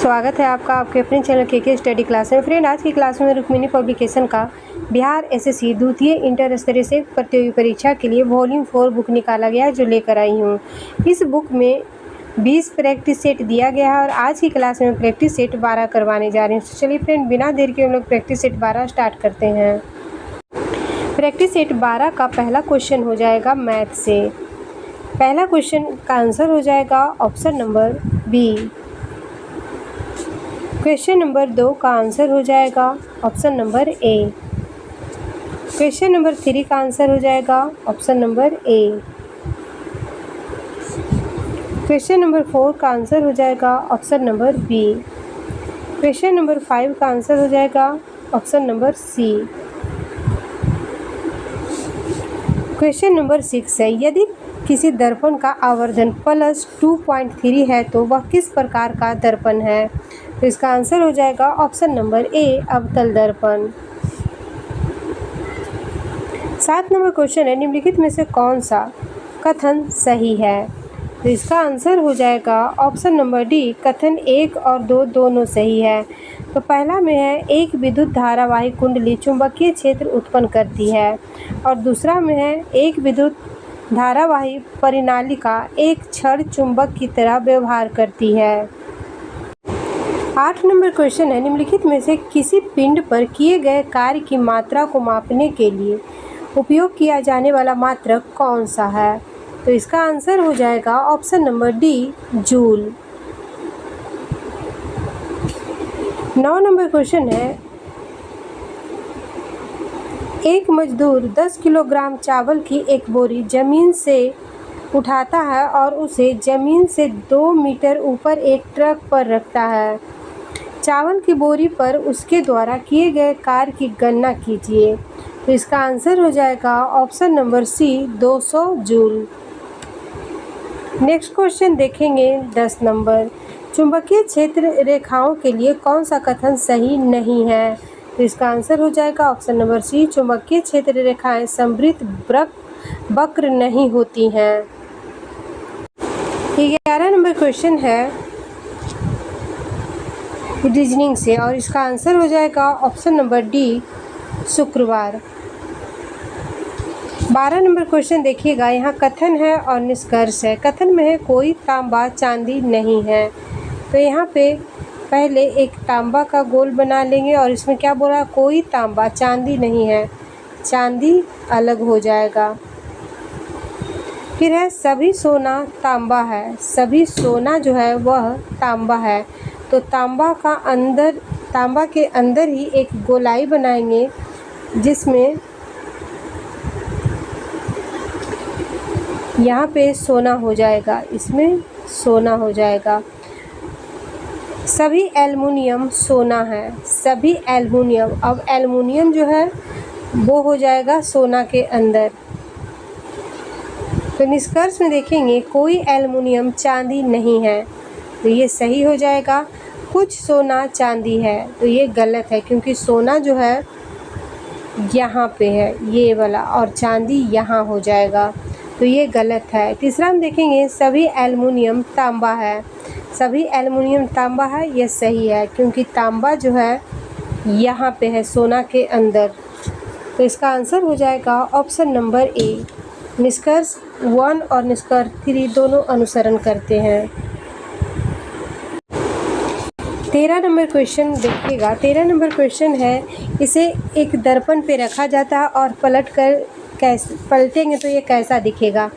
स्वागत है आपका आपके अपने चैनल के स्टडी क्लास में। फ्रेंड, आज की क्लास में रुक्मिणी पब्लिकेशन का बिहार एसएससी द्वितीय इंटर स्तरीय से प्रतियोगी परीक्षा के लिए वॉल्यूम 4 बुक निकाला गया है, जो लेकर आई हूँ। इस बुक में 20 प्रैक्टिस सेट दिया गया है और आज की क्लास में प्रैक्टिस सेट 12 करवाने जा रहे हैं। तो चलिए फ्रेंड, बिना देर के हम लोग प्रैक्टिस सेट 12 स्टार्ट करते हैं। प्रैक्टिस सेट 12 का पहला क्वेश्चन हो जाएगा मैथ से। पहला क्वेश्चन का आंसर हो जाएगा option number B. Question number 2 का आंसर हो जाएगा option number A. Question number 3 का आंसर हो जाएगा option number A. Question number 4 का आंसर हो जाएगा option number B. Question number 5 का आंसर हो जाएगा option number C. Question number 6 है, यदि किसी दर्पण का आवर्धन +2.3 है तो वह किस प्रकार का दर्पण है? तो इसका आंसर हो जाएगा ऑप्शन नंबर ए, अवतल दर्पण। 7 नंबर क्वेश्चन है, निम्नलिखित में से कौन सा कथन सही है? तो इसका आंसर हो जाएगा ऑप्शन नंबर डी, कथन 1 और 2 दोनों सही है। तो पहला में है, एक विद्युत धारावाही कुंडली चुंबकीय क्षेत्र उत्पन्न करती है, और दूसरा में है, एक विद्युत धारावाही परिनालिका एक क्षण चुंबक की तरह व्यवहार करती है। 8 नंबर क्वेश्चन है, निम्नलिखित में से किसी पिंड पर किए गए कार्य की मात्रा को मापने के लिए उपयोग किया जाने वाला मात्रक कौन सा है? तो इसका आंसर हो जाएगा option number D, joule. 9 number question है, एक मजदूर 10 किलोग्राम चावल की एक बोरी जमीन से उठाता है और उसे जमीन से 2 मीटर ऊपर एक ट्रक पर रखता है। चावल की बोरी पर उसके द्वारा किए गए कार्य की गणना कीजिए। तो इसका आंसर हो जाएगा option number C, 200 joule. Next question देखेंगे 10 नंबर, चुंबकीय क्षेत्र रेखाओं के लिए कौन सा कथन सही नहीं है? तो इसका आंसर हो जाएगा ऑप्शन नंबर सी, चुंबकीय क्षेत्र रेखाएं समवृत्त वक्र नहीं होती हैं। 11 नंबर क्वेश्चन है रीजनिंग से, और इसका आंसर हो जाएगा ऑप्शन नंबर डी, शुक्रवार। 12 नंबर क्वेश्चन देखिएगा, यहाँ कथन है और निष्कर्ष है। कथन में है, कोई तांबा चांदी नहीं है। तो यहाँ पे पहले एक तांबा का गोल बना लेंगे और इसमें क्या बोला, कोई तांबा चांदी नहीं है, चांदी अलग हो जाएगा। फिर है, सभी सोना तांबा है, सभी सोना जो है वह तांबा है। तो तांबा के अंदर ही एक गोलाई बनाएंगे जिसमें यहाँ पे सोना हो जाएगा, इसमें सोना हो जाएगा। सभी एल्युमिनियम सोना है, सभी एल्युमिनियम, अब एल्युमिनियम जो है वो हो जाएगा सोना के अंदर। तो निष्कर्ष में देखेंगे, कोई एल्युमिनियम चांदी नहीं है, तो ये सही हो जाएगा। कुछ सोना चांदी है, तो ये गलत है, क्योंकि सोना जो है यहाँ पे है ये वाला, और चांदी यहाँ हो जाएगा, तो ये गलत है। तीसरा हम देखेंगे, सभी एल्युमिनियम तांबा है, सभी एल्युमिनियम तांबा है, ये सही है, क्योंकि तांबा जो है यहाँ पे है सोना के अंदर। तो इसका आंसर हो जाएगा ऑप्शन नंबर ए। निष्कर्ष 1 और निष्कर्ष 3 दोनों अनुसरण करते हैं। 13 नंबर क्वेश्चन देखिएगा। 13 नंबर क्वेश्चन है, इसे एक दर्पण पे रखा जाता है और पलटेंगे तो ये कैसा दिखेगा?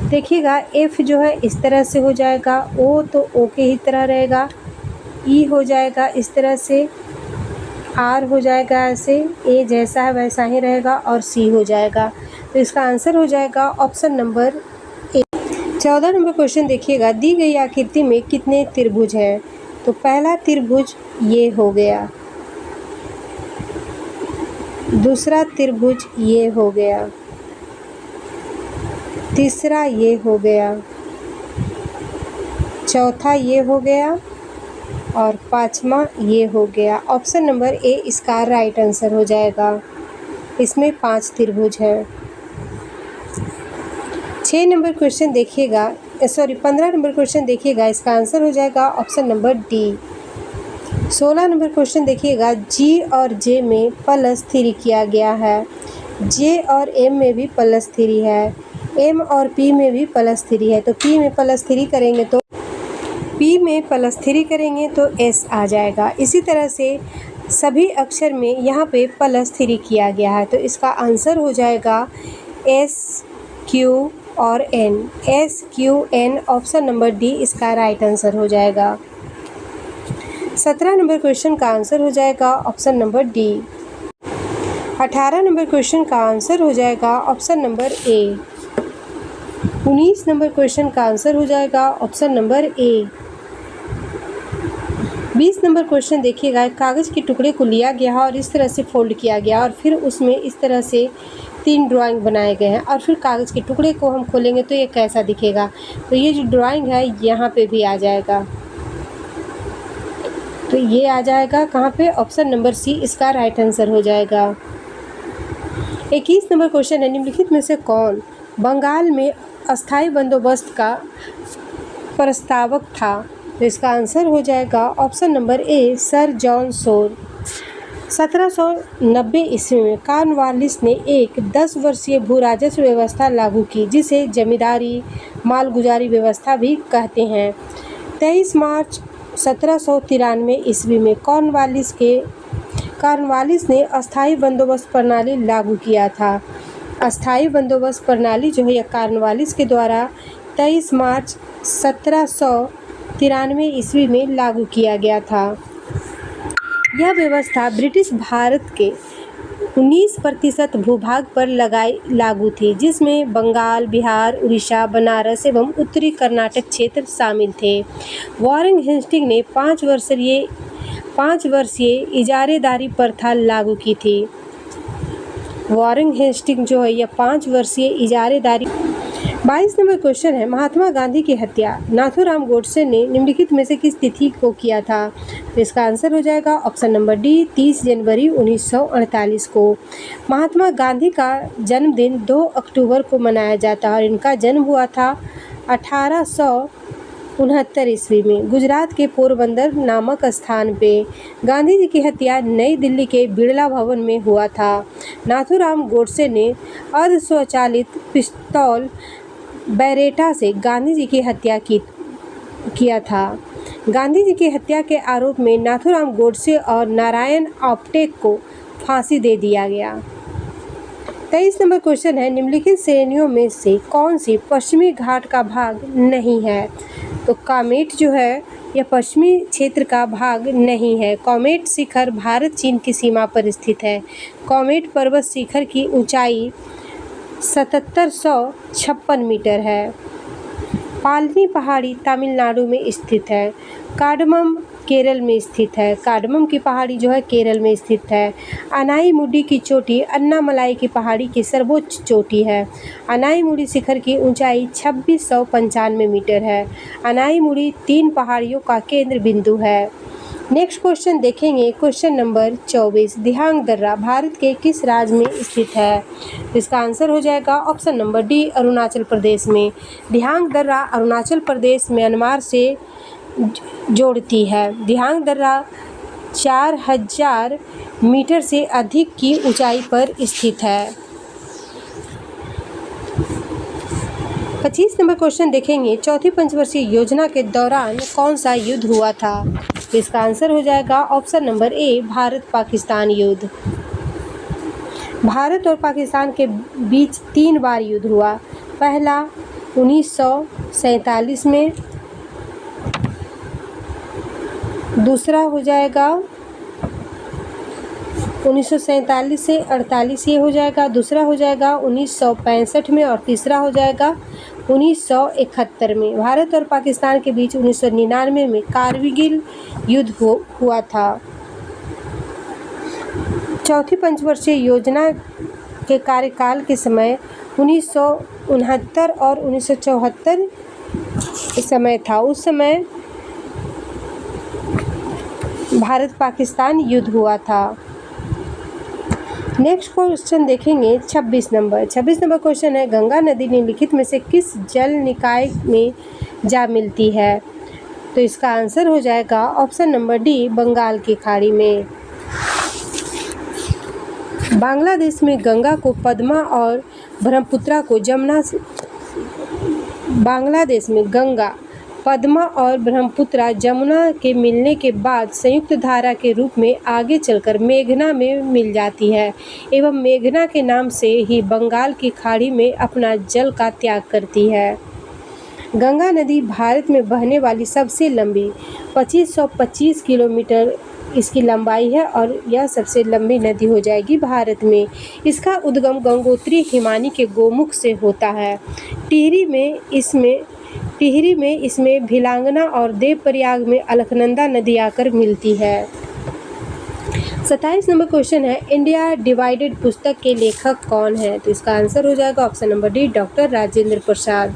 देखिएगा, एफ जो है इस तरह से हो जाएगा, ओ तो ओ के ही तरह रहेगा, ई हो जाएगा इस तरह से, आर हो जाएगा ऐसे, ए जैसा है वैसा ही रहेगा, और सी हो जाएगा। तो इसका आंसर हो जाएगा ऑप्शन नंबर ए। 14 नंबर क्वेश्चन देखिएगा, दी गई आकृति में कितने त्रिभुज हैं? तो पहला त्रिभुज ये हो गया, दूसरा त्रिभुज ये हो गया, तीसरा ये हो गया, चौथा ये हो गया, और पांचवा ये हो गया। ऑप्शन नंबर ए इसका राइट आंसर हो जाएगा। इसमें 5 त्रिभुज हैं। 6 नंबर क्वेश्चन देखिएगा, 15 नंबर क्वेश्चन देखिएगा, इसका आंसर हो जाएगा option number D. 16 number question देखिएगा, जी और जे में +3 किया गया है, जे और एम में भी +3 है, एम और पी में भी +3 है, तो पी में +3 करेंगे तो एस आ जाएगा। इसी तरह से सभी अक्षर में यहाँ पे +3 किया गया है, तो इसका आंसर हो जाएगा एस क्यू और N. S Q N, option number D इसका राइट आंसर हो जाएगा। 17 नंबर क्वेश्चन का आंसर हो जाएगा option number D. 18 number question का आंसर हो जाएगा option number A. 19 number question का आंसर हो जाएगा option number A. 20 number question देखिएगा, कागज़ के टुकड़े को लिया गया है और इस तरह से फोल्ड किया गया और फिर उसमें इस तरह से 3 ड्राइंग बनाए गए हैं और फिर कागज़ के टुकड़े को हम खोलेंगे तो ये कैसा दिखेगा। तो ये जो ड्राइंग है यहाँ पे भी आ जाएगा, तो ये आ जाएगा कहाँ पे, ऑप्शन नंबर सी इसका राइट आंसर हो जाएगा। 21 नंबर क्वेश्चन है, निम्नलिखित में से कौन बंगाल में अस्थायी बंदोबस्त का प्रस्तावक था। तो इसका आंसर हो जाएगा ऑप्शन नंबर ए, सर जॉन शोर। 1790 ईस्वी में कॉर्नवालिस ने एक 10 वर्षीय भू राजस्व व्यवस्था लागू की, जिसे जमींदारी मालगुजारी व्यवस्था भी कहते हैं। 23 मार्च 1793 ईस्वी में कॉर्नवालिस ने अस्थायी बंदोबस्त प्रणाली लागू किया था। अस्थायी बंदोबस्त प्रणाली जो है यह कॉर्नवालिस के द्वारा 23 मार्च 1793 ईस्वी में लागू किया गया था। यह व्यवस्था ब्रिटिश भारत के 19% भूभाग पर लागू थी, जिसमें बंगाल, बिहार, उड़ीसा, बनारस एवं उत्तरी कर्नाटक क्षेत्र शामिल थे। वॉरेन हेस्टिंग ने 5 वर्षीय इजारेदारी प्रथा लागू की थी। वॉरेन हेस्टिंग जो है यह 5 वर्षीय इजारेदारी। 22 नंबर क्वेश्चन है, महात्मा गांधी की हत्या नाथूराम गोडसे ने निम्नलिखित में से किस तिथि को किया था। तो इसका आंसर हो जाएगा ऑप्शन नंबर डी, 30 जनवरी 1948 को। महात्मा गांधी का जन्मदिन 2 अक्टूबर को मनाया जाता है और इनका जन्म हुआ था 1869 ईस्वी में गुजरात के पोरबंदर नामक स्थान पे। गांधी जी की हत्या नई दिल्ली के बिड़ला भवन में हुआ था। नाथूराम गोडसे ने अर्धस्वचालित पिस्तौल बैरेटा से गांधी जी की हत्या किया था। गांधी जी की हत्या के आरोप में नाथूराम गोडसे और नारायण आप्टे को फांसी दे दिया गया। 23 नंबर क्वेश्चन है, निम्नलिखित श्रेणियों में से कौन सी पश्चिमी घाट का भाग नहीं है। तो कामेट जो है यह पश्चिमी क्षेत्र का भाग नहीं है। कामेट शिखर भारत चीन की सीमा पर स्थित है। कामेट पर्वत शिखर की ऊंचाई 7756 मीटर है। पालनी पहाड़ी तमिलनाडु में स्थित है। कार्डमम केरल में स्थित है। कार्डमम की पहाड़ी जो है केरल में स्थित है। अनाईमुडी की चोटी अन्नामलाई की पहाड़ी की सर्वोच्च चोटी है। अनाईमुडी शिखर की ऊंचाई 2695 मीटर है। अनाईमुडी 3 पहाड़ियों का केंद्र बिंदु है। नेक्स्ट क्वेश्चन देखेंगे, क्वेश्चन नंबर 24, दिहांग दर्रा भारत के किस राज्य में स्थित है। इसका आंसर हो जाएगा option number D, Arunachal Pradesh में। दिहांग दर्रा अरुणाचल प्रदेश म्यांमार से जोड़ती है। दिहांग दर्रा 4000 मीटर से अधिक की ऊंचाई पर स्थित है। 25 नंबर क्वेश्चन देखेंगे, चौथी पंचवर्षीय योजना के दौरान कौन सा युद्ध हुआ था। तो इसका आंसर हो जाएगा ऑप्शन नंबर ए, भारत पाकिस्तान युद्ध। भारत और पाकिस्तान के बीच 3 बार युद्ध हुआ। पहला 1947 में, दूसरा हो जाएगा 1947 से 48 ये हो जाएगा, दूसरा हो जाएगा 1965 में और तीसरा हो जाएगा 1971 में। भारत और पाकिस्तान के बीच 1999 में कारगिल युद्ध हुआ था। चौथी पंचवर्षीय योजना के कार्यकाल के समय 1969 और 1974 समय था। उस समय भारत पाकिस्तान युद्ध हुआ था। नेक्स्ट क्वेश्चन देखेंगे 26 नंबर क्वेश्चन है, गंगा नदी निम्नलिखित में से किस जल निकाय में जा मिलती है। तो इसका आंसर हो जाएगा ऑप्शन नंबर डी, बंगाल की खाड़ी में। बांग्लादेश में गंगा को पद्मा और ब्रह्मपुत्रा को जमुना से बांग्लादेश में गंगा, पद्मा और ब्रह्मपुत्रा जमुना के मिलने के बाद संयुक्त धारा के रूप में आगे चलकर मेघना में मिल जाती है एवं मेघना के नाम से ही बंगाल की खाड़ी में अपना जल का त्याग करती है। गंगा नदी भारत में बहने वाली सबसे लंबी 2525 किलोमीटर इसकी लंबाई है और यह सबसे लंबी नदी हो जाएगी भारत में। इसका उद्गम गंगोत्री हिमानी के गोमुख से होता है। टिहरी में इसमें भिलांगना और देवप्रयाग में अलकनंदा नदी आकर मिलती है। 27 नंबर क्वेश्चन है, इंडिया डिवाइडेड पुस्तक के लेखक कौन है? तो इसका आंसर हो जाएगा option number D, doctor Rajendra Prasad.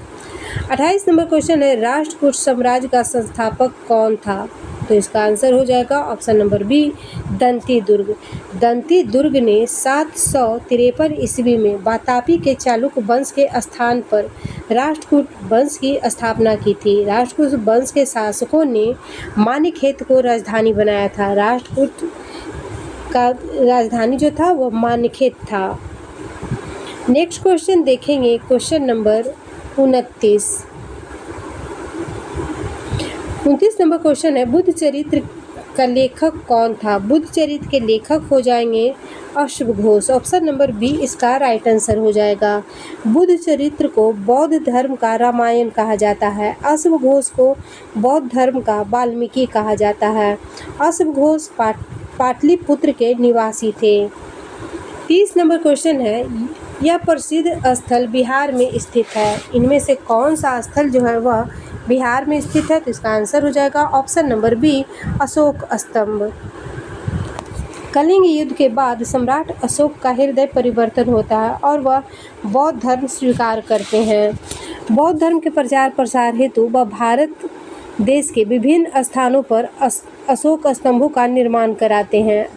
28 number question है, राष्ट्रकूट साम्राज्य का संस्थापक कौन था? तो इसका आंसर हो जाएगा ऑप्शन नंबर बी, दंती दुर्ग। दंती दुर्ग ने 753 ईस्वी में वातापी के चालुक्य वंश के स्थान पर राष्ट्रकूट वंश की स्थापना की थी। राष्ट्रकूट वंश के शासकों ने मानिकहेत को राजधानी बनाया था। राष्ट्रकूट का राजधानी जो था वो मानिकहेत था। नेक्स्ट क्वेश्चन देखेंगे, क्वेश्चन नंबर 29 नंबर क्वेश्चन है, बुद्ध चरित्र का लेखक कौन था? बुद्ध चरित्र के लेखक हो जाएंगे अश्व घोष। ऑप्शन नंबर बी इसका राइट आंसर हो जाएगा। बुद्ध चरित्र को बौद्ध धर्म का रामायण कहा जाता है। अश्व घोष को बौद्ध धर्म का वाल्मीकि कहा जाता है। अश्व घोष पाटलिपुत्र के निवासी थे। 30 नंबर क्वेश्चन है, यह प्रसिद्ध स्थल बिहार में स्थित है। इनमें से कौन सा स्थल जो है वह बिहार में स्थित है? तो इसका आंसर हो जाएगा ऑप्शन नंबर बी, अशोक स्तंभ। कलिंग युद्ध के बाद सम्राट अशोक का हृदय परिवर्तन होता है और वह बौद्ध धर्म स्वीकार करते हैं। बौद्ध धर्म के प्रचार प्रसार हेतु वह भारत देश के विभिन्न स्थानों पर अशोक स्तंभों का निर्माण कराते हैं।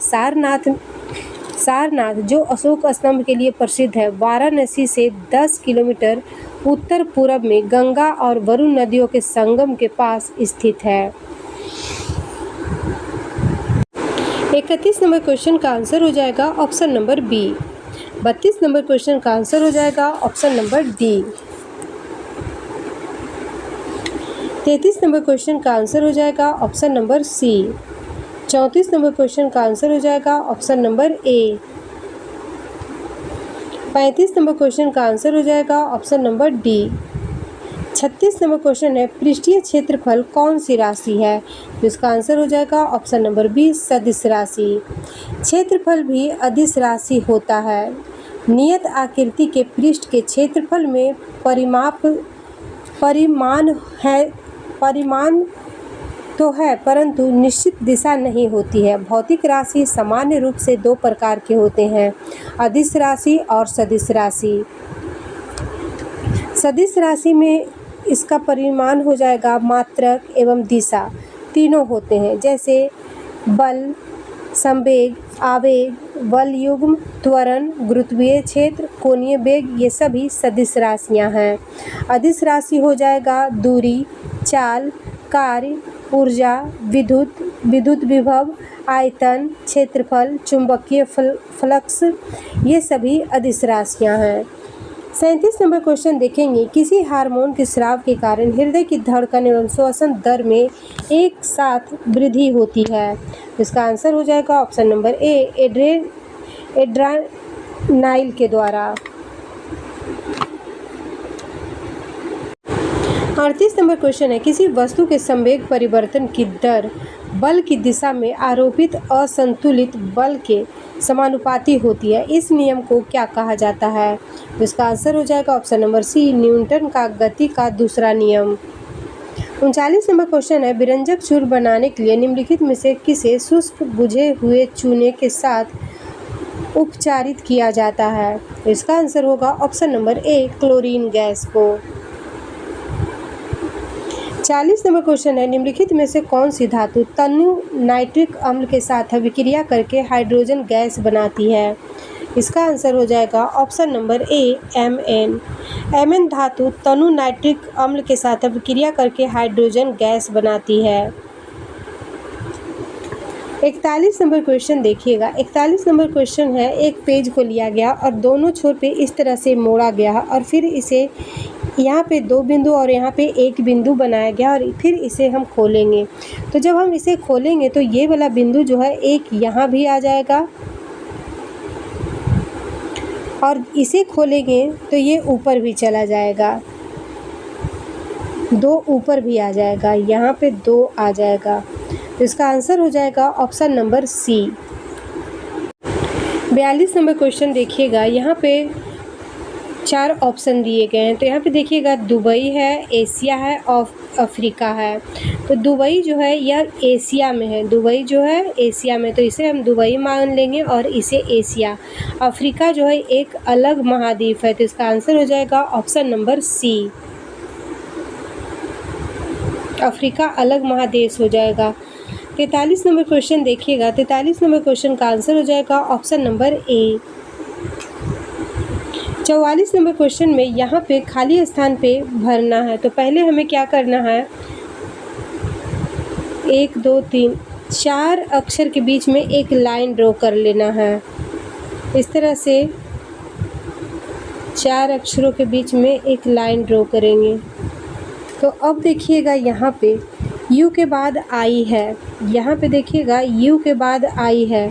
सारनाथ जो अशोक स्तंभ के लिए प्रसिद्ध है, वाराणसी से 10 किलोमीटर उत्तर पूर्व में गंगा और वरुण नदियों के संगम के पास स्थित है। 31 नंबर क्वेश्चन का आंसर हो जाएगा option number B. 32 number question का आंसर हो जाएगा option number D. 33 number question का आंसर हो जाएगा option number C. 34 number question का आंसर हो जाएगा option number A. 35 number question का आंसर हो जाएगा option number D. 36 number question है, पृष्ठीय क्षेत्रफल कौन सी राशि है? तो इसका आंसर हो जाएगा ऑप्शन नंबर बी, सदिश राशि। क्षेत्रफल भी अदिश राशि होता है। नियत आकृति के पृष्ठ के क्षेत्रफल में परिमाण तो है परंतु निश्चित दिशा नहीं होती है। भौतिक राशि सामान्य रूप से दो प्रकार के होते हैं, अदिश राशि और सदिश राशि। सदिश राशि में इसका परिमाण हो जाएगा मात्रक एवं दिशा, तीनों होते हैं, जैसे बल, संवेग, आवेग, बल युग्म, त्वरण, गुरुत्वीय क्षेत्र, कोणीय वेग, ये सभी सदिश राशियाँ हैं। अदिश राशि हो जाएगा दूरी, चाल, कार्य, ऊर्जा, विद्युत विभव, आयतन, क्षेत्रफल, चुंबकीय फ्लक्स, ये सभी अदिश राशियाँ हैं। 37 नंबर क्वेश्चन देखेंगे, किसी हार्मोन के स्राव के कारण हृदय की धड़कन एवं श्वसन दर में एक साथ वृद्धि होती है। इसका आंसर हो जाएगा ऑप्शन नंबर ए, एड्रेनाइल के द्वारा। 38 नंबर क्वेश्चन है, किसी वस्तु के संवेग परिवर्तन की दर बल की दिशा में आरोपित असंतुलित बल के समानुपाती होती है। इस नियम को क्या कहा जाता है? तो इसका आंसर हो जाएगा ऑप्शन नंबर सी, न्यूटन का गति का दूसरा नियम। 39 नंबर क्वेश्चन है, विरंजक चूर्ण बनाने के लिए निम्नलिखित में से किसे शुष्क बुझे हुए चूने के साथ उपचारित किया जाता है? तो इसका आंसर होगा ऑप्शन नंबर ए, क्लोरीन गैस को। 40 नंबर क्वेश्चन है, निम्नलिखित में से कौन सी धातु तनु नाइट्रिक अम्ल के साथ अभिक्रिया करके हाइड्रोजन गैस बनाती है? इसका आंसर हो जाएगा ऑप्शन नंबर ए Mn। Mn धातु तनु नाइट्रिक अम्ल के साथ अभिक्रिया करके हाइड्रोजन गैस बनाती है। 41 नंबर क्वेश्चन देखिएगा। 41 नंबर क्वेश्चन है, एक पेज को लिया गया और दोनों छोर पे इस तरह से मोड़ा गया और फिर इसे यहाँ पे 2 बिंदु और यहाँ पे 1 बिंदु बनाया गया और फिर इसे हम खोलेंगे। तो जब हम इसे खोलेंगे तो ये वाला बिंदु जो है एक यहाँ भी आ जाएगा और इसे खोलेंगे तो ये ऊपर भी चला जाएगा, 2 ऊपर भी आ जाएगा, यहाँ पे 2 आ जाएगा। तो इसका आंसर हो जाएगा option number C. 42 number question देखिएगा। यहाँ पे 4 ऑप्शन दिए गए हैं। तो यहाँ पे देखिएगा दुबई है, एशिया है और अफ्रीका है। तो दुबई जो है यह एशिया में है, दुबई जो है एशिया में, तो इसे हम दुबई मान लेंगे और इसे एशिया। अफ्रीका जो है एक अलग महाद्वीप है, तो इसका आंसर हो जाएगा ऑप्शन नंबर सी, अफ्रीका अलग महादेश हो जाएगा। 43 नंबर क्वेश्चन देखिएगा। 43 नंबर क्वेश्चन का आंसर हो जाएगा ऑप्शन नंबर ए। 44 नंबर क्वेश्चन में यहाँ पे खाली स्थान पे भरना है। तो पहले हमें क्या करना है, 1 2 3 4 अक्षर के बीच में एक लाइन ड्रॉ कर लेना है। इस तरह से 4 अक्षरों के बीच में एक लाइन ड्रॉ करेंगे। तो अब देखिएगा यहाँ पे यू के बाद आई है, यहाँ पे देखिएगा यू के बाद आई है,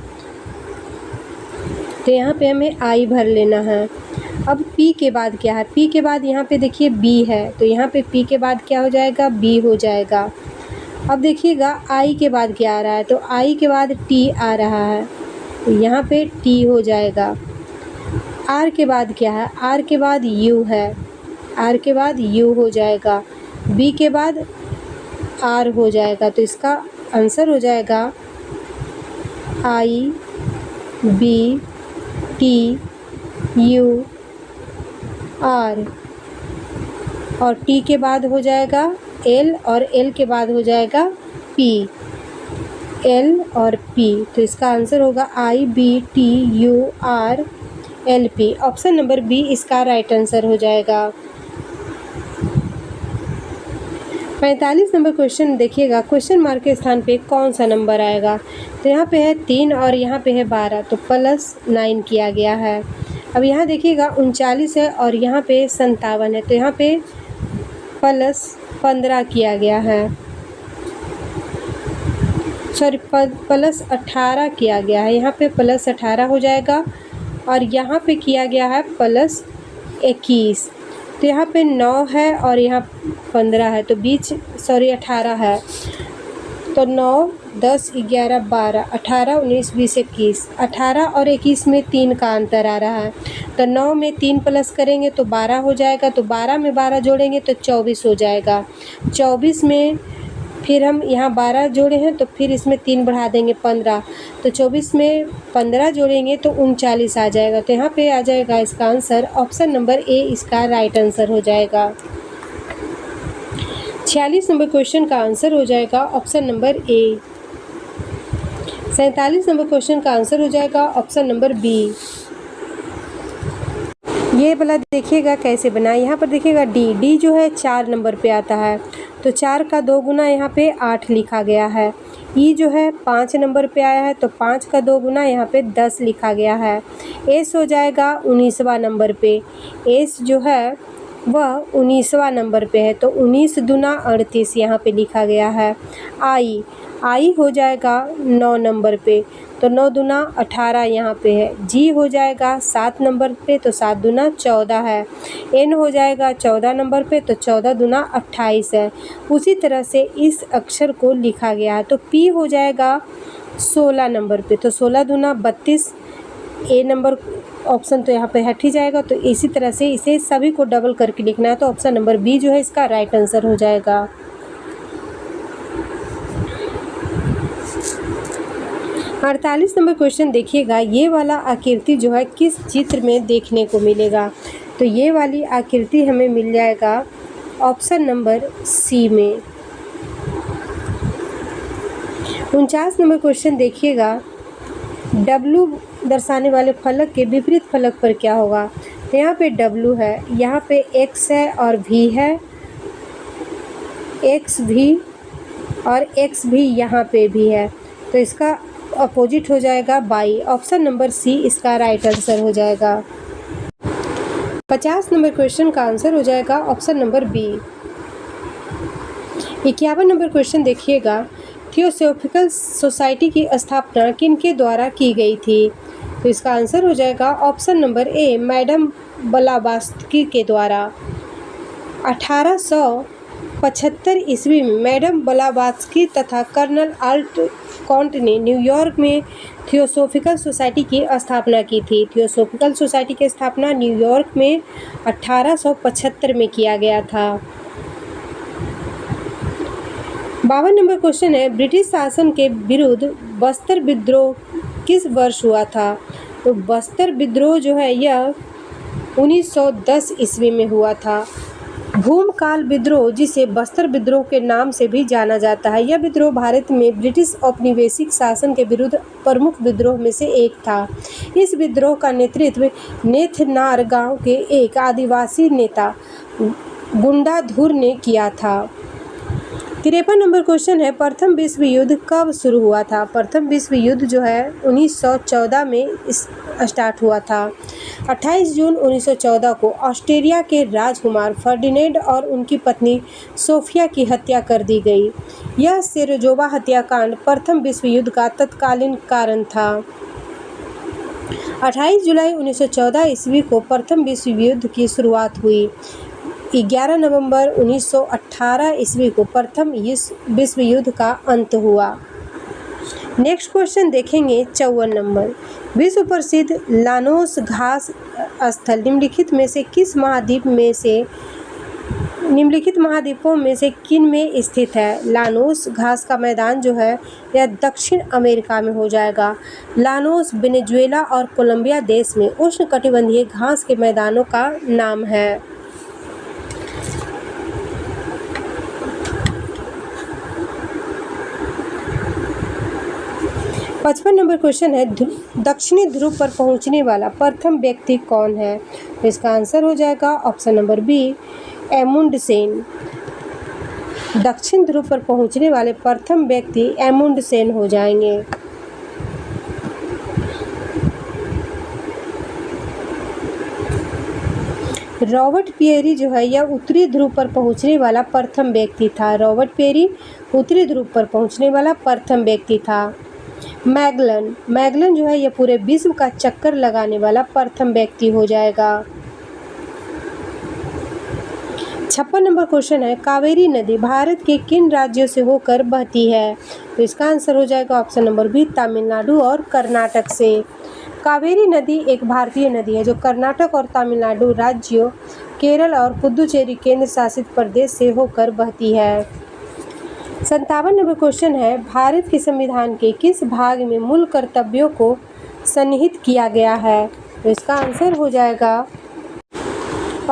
तो यहाँ पे हमें आई भर लेना है। अब पी के बाद क्या है, पी के बाद यहाँ पे देखिए बी है, तो यहाँ पे पी के बाद क्या हो जाएगा, बी हो जाएगा। अब देखिएगा आई के बाद क्या आ रहा है, तो आई के बाद टी आ रहा है, तो यहाँ पे टी हो जाएगा। आर के बाद क्या है, आर के बाद यू है, आर के बाद यू हो जाएगा। बी के बाद आर हो जाएगा, तो इसका आंसर हो जाएगा आई बी टी यू आर, और टी के बाद हो जाएगा एल और एल के बाद हो जाएगा पी, एल और पी। तो इसका आंसर होगा I B T U R L P. Option number B इसका राइट आंसर हो जाएगा। 45 नंबर क्वेश्चन देखिएगा। क्वेश्चन मार्क के स्थान पे कौन सा नंबर आएगा, तो यहाँ पे है 3 और यहाँ पे है 12, तो +9 किया गया है। अब यहाँ देखिएगा 39 है और यहाँ पे 57 है, तो यहाँ पे +15 किया गया है, सॉरी +18 किया गया है, यहाँ पे +18 हो जाएगा और यहाँ पे किया गया है +21। तो यहाँ पे 9 है और यहाँ 15 है, तो बीच 18 है, तो 9 10 11 12 18 19 20 21, 18 और 21 में 3 का अंतर आ रहा है, तो 9 में 3 प्लस करेंगे तो 12 हो जाएगा, तो 12 में 12 जोड़ेंगे तो 24 हो जाएगा। 24 में फिर हम यहाँ 12 जोड़े हैं तो फिर इसमें 3 बढ़ा देंगे 15, तो 24 में 15 जोड़ेंगे तो 39 आ जाएगा। तो यहाँ पे आ जाएगा इसका आंसर ऑप्शन नंबर ए इसका राइट आंसर हो जाएगा। 46 नंबर क्वेश्चन का आंसर हो जाएगा ऑप्शन नंबर ए। 47 नंबर क्वेश्चन का आंसर हो जाएगा ऑप्शन नंबर बी। ये वाला देखिएगा कैसे बना, यहाँ पर देखिएगा डी जो है 4 नंबर पे आता है, तो 4 का 2 गुना यहाँ पे 8 लिखा गया है। ई जो है 5 नंबर पे आया है, तो 5 का 2 गुना यहाँ पे 10 लिखा गया है। एस हो जाएगा 19वां नंबर पे, एस जो है वह 19वां नंबर पे है, तो 19 दूना 38 यहाँ पे लिखा गया है। आई हो जाएगा 9 नंबर पे, तो 9 दूना 18 यहाँ पे है। जी हो जाएगा 7 नंबर पे, तो 7 दूना 14 है। एन हो जाएगा 14 नंबर पे, तो 14 दूना 28 है। उसी तरह से इस अक्षर को लिखा गया है। तो पी हो जाएगा 16 नंबर पे, तो 16 दूना 32, ए नंबर ऑप्शन तो यहाँ पे हट ही जाएगा। तो इसी तरह से इसे सभी को डबल करके लिखना है, तो ऑप्शन नंबर बी जो है इसका राइट आंसर हो जाएगा। 48 नंबर क्वेश्चन देखिएगा। ये वाला आकृति जो है किस चित्र में देखने को मिलेगा, तो ये वाली आकृति हमें मिल जाएगा ऑप्शन नंबर सी में। 49 नंबर क्वेश्चन देखिएगा। W दर्शाने वाले फलक के विपरीत फलक पर क्या होगा? तो यहाँ पे W है, यहाँ पे X है और V है, X भी और X भी यहाँ पे भी है, तो इसका अपोजिट हो जाएगा बाई। ऑप्शन नंबर सी इसका राइट आंसर हो जाएगा। 50 नंबर क्वेश्चन का आंसर हो जाएगा option number B. 51 number question देखिएगा, थियोसॉफिकल सोसाइटी की स्थापना किनके द्वारा की गई थी? तो इसका आंसर हो जाएगा ऑप्शन नंबर ए, मैडम ब्लावात्स्की के द्वारा। 1875 ईस्वी में मैडम ब्लावात्स्की तथा कर्नल ऑल्टकॉट ने न्यूयॉर्क में थियोसॉफिकल सोसाइटी की स्थापना की थी। थियोसॉफिकल सोसाइटी की स्थापना न्यूयॉर्क में 1875 में किया गया था। 52 नंबर क्वेश्चन है, ब्रिटिश शासन के विरुद्ध बस्तर विद्रोह किस वर्ष हुआ था? तो बस्तर विद्रोह जो है यह 1910 ईस्वी में हुआ था। भूमकाल विद्रोह, जिसे बस्तर विद्रोह के नाम से भी जाना जाता है, यह विद्रोह भारत में ब्रिटिश औपनिवेशिक शासन के विरुद्ध प्रमुख विद्रोह में से एक था। इस विद्रोह का नेतृत्व नेथनार गांव के एक आदिवासी नेता गुंडाधुर ने किया था। 53 नंबर क्वेश्चन है, प्रथम विश्व युद्ध कब शुरू हुआ था? प्रथम विश्व युद्ध जो है 1914 में स्टार्ट हुआ था। 28 जून 1914 को ऑस्ट्रिया के राजकुमार फर्डिनेंड और उनकी पत्नी सोफिया की हत्या कर दी गई। यह सेरोजोवा हत्याकांड प्रथम विश्व युद्ध का तत्कालीन कारण था। 28 जुलाई 1914 ईस्वी को प्रथम विश्व युद्ध की शुरुआत हुई। 11 नवंबर 1918 ईस्वी को प्रथम विश्व युद्ध का अंत हुआ। नेक्स्ट क्वेश्चन देखेंगे 54 नंबर, विश्व प्रसिद्ध लानोस घास स्थल निम्नलिखित महाद्वीपों में से किन में स्थित है? लानोस घास का मैदान जो है यह दक्षिण अमेरिका में हो जाएगा। लानोस वेनेजुएला और कोलंबिया देश में उष्णकटिबंधीय घास के मैदानों का नाम है। 55 नंबर क्वेश्चन है, दक्षिणी ध्रुव पर पहुंचने वाला प्रथम व्यक्ति कौन है? तो इसका आंसर हो जाएगा ऑप्शन नंबर बी, एमुंडसेन। दक्षिण ध्रुव पर पहुंचने वाले प्रथम व्यक्ति एमुंडसेन हो जाएंगे। रॉबर्ट पियरी जो है यह उत्तरी ध्रुव पर पहुंचने वाला प्रथम व्यक्ति था। रॉबर्ट पियरी उत्तरी ध्रुव पर पहुंचने वाला प्रथम व्यक्ति था। मैगलन जो है यह पूरे विश्व का चक्कर लगाने वाला प्रथम व्यक्ति हो जाएगा। 56 नंबर क्वेश्चन है, कावेरी नदी भारत के किन राज्यों से होकर बहती है? तो इसका आंसर हो जाएगा ऑप्शन नंबर बी, तमिलनाडु और कर्नाटक से। कावेरी नदी एक भारतीय नदी है जो कर्नाटक और तमिलनाडु राज्यों, केरल और पुदुचेरी केंद्र शासित प्रदेश से होकर बहती है। 57 नंबर क्वेश्चन है, भारत के संविधान के किस भाग में मूल कर्तव्यों को सन्निहित किया गया है? तो इसका आंसर हो जाएगा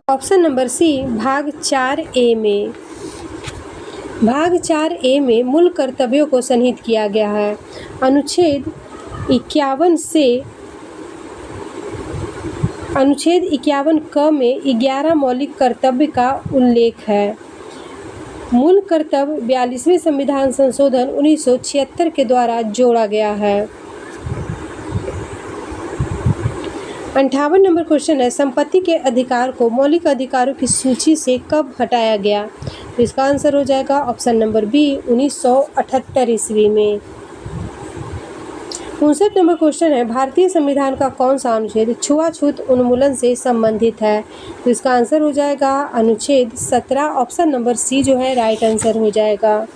ऑप्शन नंबर सी, भाग 4A में। भाग 4A में मूल कर्तव्यों को सन्निहित किया गया है। अनुच्छेद 51 क में 11 मौलिक कर्तव्य का उल्लेख है। मूल कर्तव्य 42वें संविधान संशोधन 1976 के द्वारा जोड़ा गया है। 58 नंबर क्वेश्चन है, संपत्ति के अधिकार को मौलिक अधिकारों की सूची से कब हटाया गया? तो इसका आंसर हो जाएगा ऑप्शन नंबर बी, 1978 ईस्वी में। 59 नंबर क्वेश्चन है, भारतीय संविधान का कौन सा अनुच्छेद छुआछूत उन्मूलन से संबंधित है? तो इसका आंसर हो जाएगा अनुच्छेद 17, ऑप्शन नंबर सी जो है राइट आंसर हो जाएगा।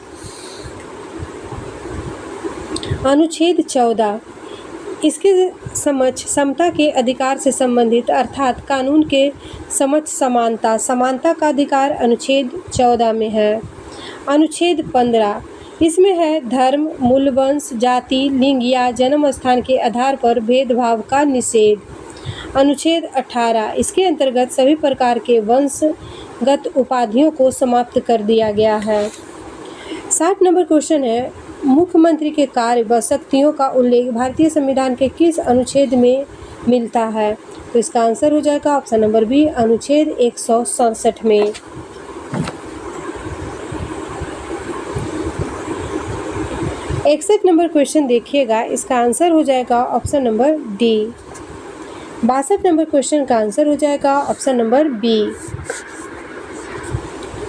अनुच्छेद 14, इसके समक्ष समता के अधिकार से संबंधित अर्थात कानून के समक्ष समानता का अधिकार अनुच्छेद 14 में है। अनुच्छेद 15, इसमें है धर्म, मूल, वंश, जाति, लिंग या जन्म स्थान के आधार पर भेदभाव का निषेध। अनुच्छेद 18, इसके अंतर्गत सभी प्रकार के वंशगत उपाधियों को समाप्त कर दिया गया है। 60 नंबर क्वेश्चन है, मुख्यमंत्री के कार्य व शक्तियों का उल्लेख भारतीय संविधान के किस अनुच्छेद में मिलता है? तो इसका आंसर हो जाएगा ऑप्शन नंबर बी, अनुच्छेद 167 में। 61 नंबर क्वेश्चन देखिएगा, इसका आंसर हो जाएगा option number D. 62 number question का आंसर हो जाएगा option number B.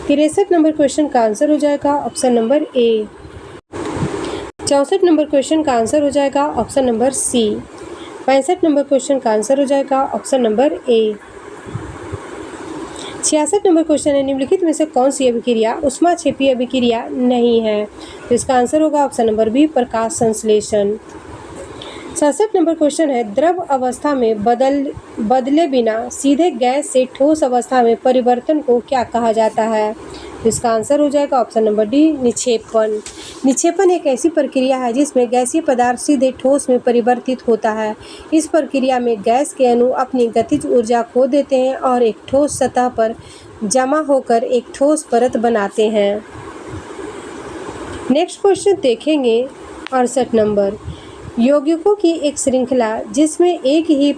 63 number question का आंसर हो जाएगा option number A. 64 number question का आंसर हो जाएगा option number C. 65 number question का आंसर हो जाएगा option number A. 66 number question है, निम्नलिखित में से कौन सी अभिक्रिया ऊष्माक्षेपीय अभिक्रिया नहीं है? तो इसका आंसर होगा ऑप्शन नंबर बी, प्रकाश संश्लेषण। 67 नंबर क्वेश्चन है, द्रव अवस्था में बदले बिना सीधे गैस से ठोस अवस्था में परिवर्तन को क्या कहा जाता है? इसका आंसर हो जाएगा ऑप्शन नंबर डी, निक्षेपण। निक्षेपण एक ऐसी प्रक्रिया है जिसमें गैसीय पदार्थ सीधे ठोस में परिवर्तित होता है। इस प्रक्रिया में गैस के अणु अपनी गतिज ऊर्जा खो देते हैं और एक ठोस सतह पर जमा होकर एक ठोस परत बनाते हैं। नेक्स्ट क्वेश्चन देखेंगे 68 नंबर, यौगिकों की एक श्रृंखला जिसमें एक ही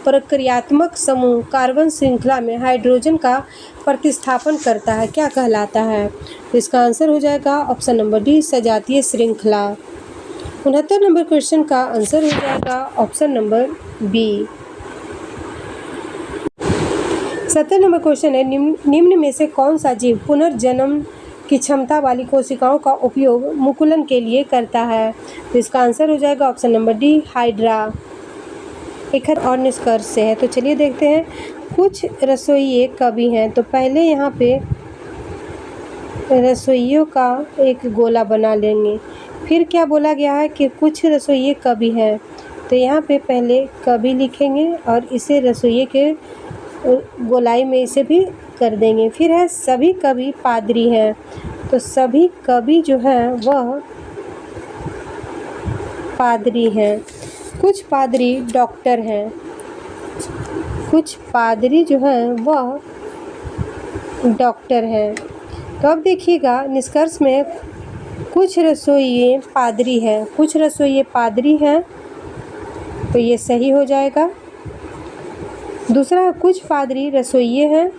प्रक्रियात्मक समूह कार्बन श्रृंखला में हाइड्रोजन का प्रतिस्थापन करता है, क्या कहलाता है? तो इसका आंसर हो जाएगा ऑप्शन नंबर डी, सजातीय श्रृंखला। 69 नंबर क्वेश्चन का आंसर हो जाएगा option number B. 70 number question है, निम्न में से कौन सा जीव पुनर्जन्म की क्षमता वाली कोशिकाओं का उपयोग मुकुलन के लिए करता है? तो इसका आंसर हो जाएगा ऑप्शन नंबर डी, हाइड्रा। एक और निष्कर्ष से है, तो चलिए देखते हैं। कुछ रसोइये कवि हैं, तो पहले यहाँ पे रसोइयों का एक गोला बना लेंगे। फिर क्या बोला गया है कि कुछ रसोइये कवि हैं, तो यहाँ पे पहले कवि लिखेंगे और इसे रसोइये के गोलाई में इसे भी कर देंगे। फिर है सभी कवि पादरी हैं, तो सभी कवि जो हैं वह पादरी हैं। कुछ पादरी डॉक्टर हैं, कुछ पादरी जो हैं वह डॉक्टर हैं। तो अब देखिएगा निष्कर्ष में कुछ रसोइये पादरी हैं, कुछ रसोइये पादरी हैं, तो ये सही हो जाएगा। दूसरा, कुछ पादरी रसोइये हैं,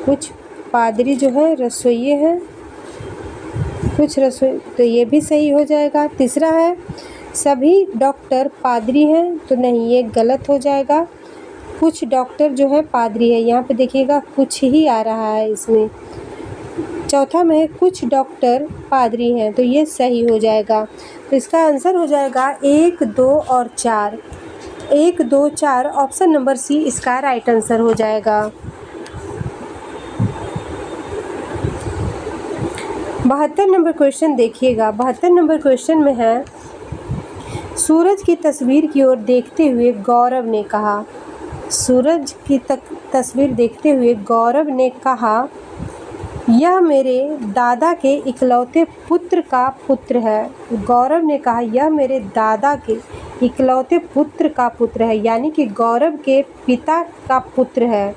कुछ पादरी जो है रसोइये हैं, कुछ रसोई, तो ये भी सही हो जाएगा। तीसरा है सभी डॉक्टर पादरी हैं, तो नहीं, ये गलत हो जाएगा। कुछ डॉक्टर जो है पादरी है, यहाँ पे देखिएगा कुछ ही आ रहा है इसमें। चौथा में है कुछ डॉक्टर पादरी हैं, तो ये सही हो जाएगा। तो इसका आंसर हो जाएगा 1, 2 और 4। 1, 2, 4 ऑप्शन नंबर सी इसका राइट आंसर हो जाएगा। 72 नंबर क्वेश्चन देखिएगा। 72 नंबर क्वेश्चन में है, सूरज की तस्वीर की ओर देखते हुए गौरव ने कहा, सूरज की तस्वीर देखते हुए गौरव ने कहा, यह मेरे दादा के इकलौते पुत्र का पुत्र है। गौरव ने कहा यह मेरे दादा के इकलौते पुत्र का पुत्र है, यानी कि गौरव के पिता का पुत्र है,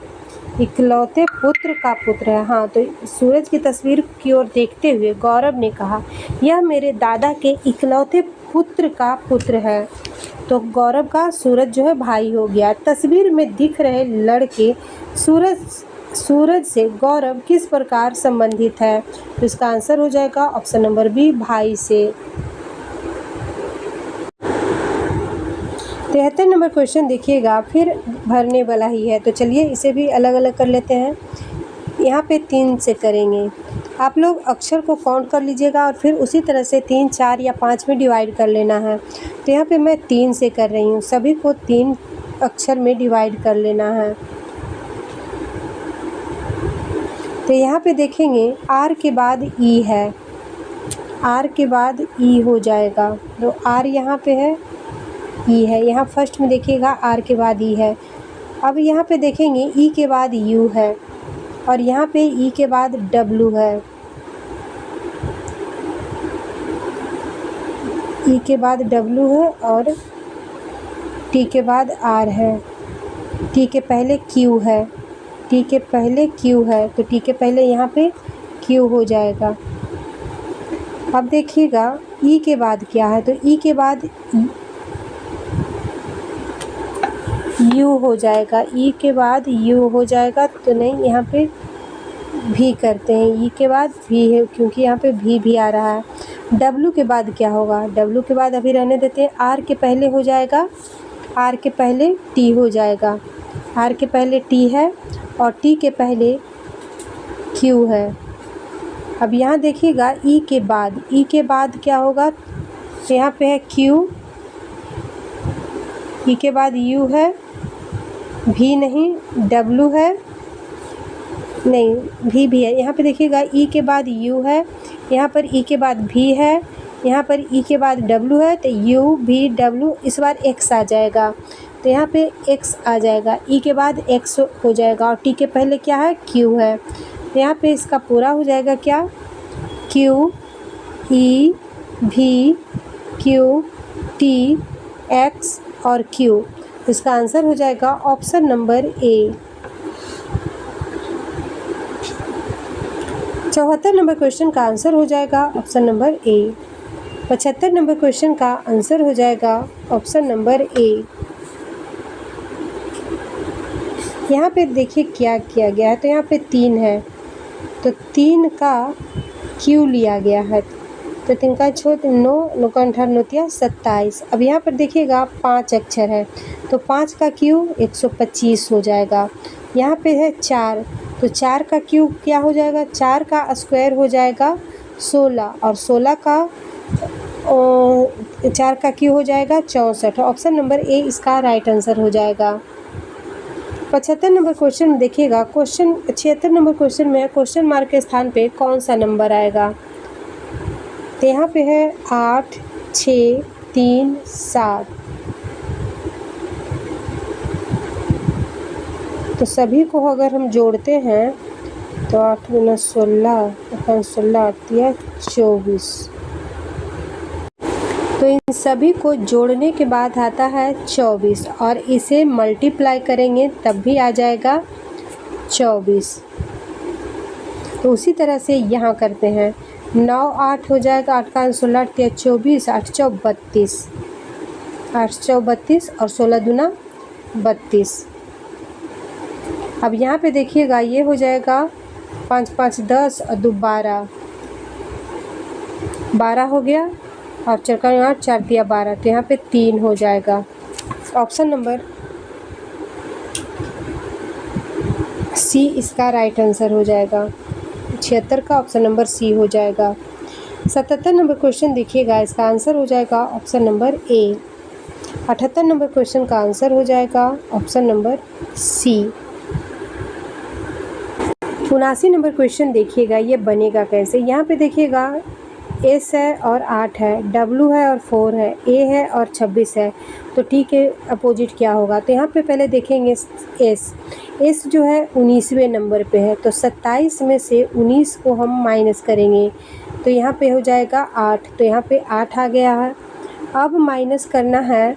इकलौते पुत्र का पुत्र है। हाँ, तो सूरज की तस्वीर की ओर देखते हुए गौरव ने कहा यह मेरे दादा के इकलौते पुत्र का पुत्र है। तो गौरव का सूरज जो है भाई हो गया। तस्वीर में दिख रहे लड़के सूरज से गौरव किस प्रकार संबंधित है? तो इसका आंसर हो जाएगा ऑप्शन नंबर बी, भाई से। 73 नंबर क्वेश्चन देखिएगा, फिर भरने वाला ही है, तो चलिए इसे भी अलग अलग कर लेते हैं। यहाँ पे 3 से करेंगे। आप लोग अक्षर को काउंट कर लीजिएगा और फिर उसी तरह से 3, 4 या 5 में डिवाइड कर लेना है। तो यहाँ पे मैं 3 से कर रही हूँ, सभी को 3 अक्षर में डिवाइड कर लेना है। तो यहाँ पे देखेंगे आर के बाद ई है, आर के बाद ई हो जाएगा, तो आर यहाँ पे है, ई है। यहाँ फर्स्ट में देखिएगा आर के बाद ई है। अब यहाँ पे देखेंगे ई के बाद यू है और यहाँ पे ई के बाद डब्लू है, ई के बाद डब्लू है और टी के बाद आर है, टी के पहले क्यू है, टी के पहले क्यू है, तो टी के पहले यहाँ पे क्यू हो जाएगा। अब देखिएगा ई के बाद क्या है, तो ई के बाद यू हो जाएगा, ई के बाद यू हो जाएगा, तो नहीं यहाँ पे भी करते हैं, ई के बाद भी है क्योंकि यहाँ पे भी आ रहा है। डब्लू के बाद क्या होगा, डब्लू के बाद अभी रहने देते हैं, आर के पहले हो जाएगा, आर के पहले टी हो जाएगा, आर के पहले टी है और टी के पहले क्यू है। अब यहाँ देखिएगा ई के बाद क्या होगा, तो यहाँ पे है क्यू, ई के बाद यू है, भी नहीं, डब्लू है, नहीं भी है। यहाँ पे देखिएगा ई के बाद यू है, यहाँ पर ई के बाद भी है, यहाँ पर ई के बाद डब्लू है, तो यू भी डब्लू, इस बार एक्स आ जाएगा, तो यहाँ पे एक्स आ जाएगा, ई के बाद एक्स हो जाएगा और टी के पहले क्या है, क्यू है, तो यहाँ पे इसका पूरा हो जाएगा क्या, क्यू ई भी क्यू टी एक्स और क्यू। इसका आंसर हो जाएगा ऑप्शन नंबर ए। 74 नंबर क्वेश्चन का आंसर हो जाएगा ऑप्शन नंबर ए। 75 नंबर क्वेश्चन का आंसर हो जाएगा ऑप्शन नंबर ए। यहाँ पे देखिए क्या किया गया है, तो यहाँ पे 3 है, तो 3 का क्यू लिया गया है, तो 3 का 9 का 18 27। अब यहाँ पर देखिएगा 5 अक्षर है, तो 5 का क्यू 125 हो जाएगा। यहाँ पे है 4, तो 4 का क्यू क्या हो जाएगा, 4 का स्क्वायर हो जाएगा 16 और 16 का 4 का क्यू हो जाएगा 64। ऑप्शन नंबर ए इसका राइट आंसर हो जाएगा। 75 नंबर क्वेश्चन में देखिएगा, 76 नंबर क्वेश्चन में क्वेश्चन मार्क के स्थान पे कौन सा नंबर आएगा, तो यहाँ पे है 8 6 3 7। तो सभी को अगर हम जोड़ते हैं तो 8 × 16 16 आती है 24। तो इन सभी को जोड़ने के बाद आता है 24 और इसे मल्टीप्लाई करेंगे तब भी आ जाएगा 24। तो उसी तरह से यहाँ करते हैं, 9 8 हो जाएगा, 8 का 16 24, 8 चौ 32, 8 चौ 32 और 16 दूना 32। अब यहाँ पे देखिएगा ये हो जाएगा 5 5 10 और 2 12, 12 हो गया और 4 का 8 4 दिया 12, तो यहाँ पे 3 हो जाएगा। ऑप्शन नंबर सी इसका राइट आंसर हो जाएगा। 76 का ऑप्शन नंबर सी हो जाएगा। 77 नंबर क्वेश्चन देखिएगा, इसका आंसर हो जाएगा option number A. 78 number question का आंसर हो जाएगा option number C. 79 number question देखिएगा, ये बनेगा कैसे। यहाँ पे देखिएगा एस है और 8 है, डब्लू है और 4 है, ए है और 26 है, तो टी के अपोजिट क्या होगा। तो यहाँ पे पहले देखेंगे एस जो है 19वें नंबर पे है, तो 27 में से 19 को हम माइनस करेंगे तो यहाँ पे हो जाएगा 8, तो यहाँ पे 8 आ गया है। अब माइनस करना है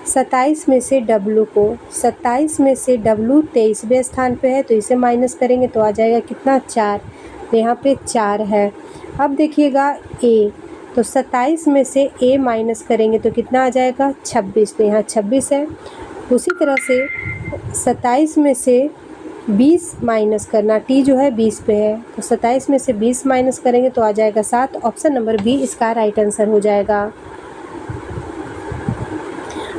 27 में से डब्लू को, 27 में से डब्लू 23वें स्थान पे है, तो इसे माइनस करेंगे तो आ जाएगा कितना 4, तो यहाँ पे 4 है। अब देखिएगा ए, तो 27 में से ए माइनस करेंगे तो कितना आ जाएगा 26, तो यहाँ 26 है। उसी तरह से 27 में से 20 माइनस करना, टी जो है 20 पे है, तो 27 में से 20 माइनस करेंगे तो आ जाएगा 7। ऑप्शन नंबर बी इसका राइट आंसर हो जाएगा।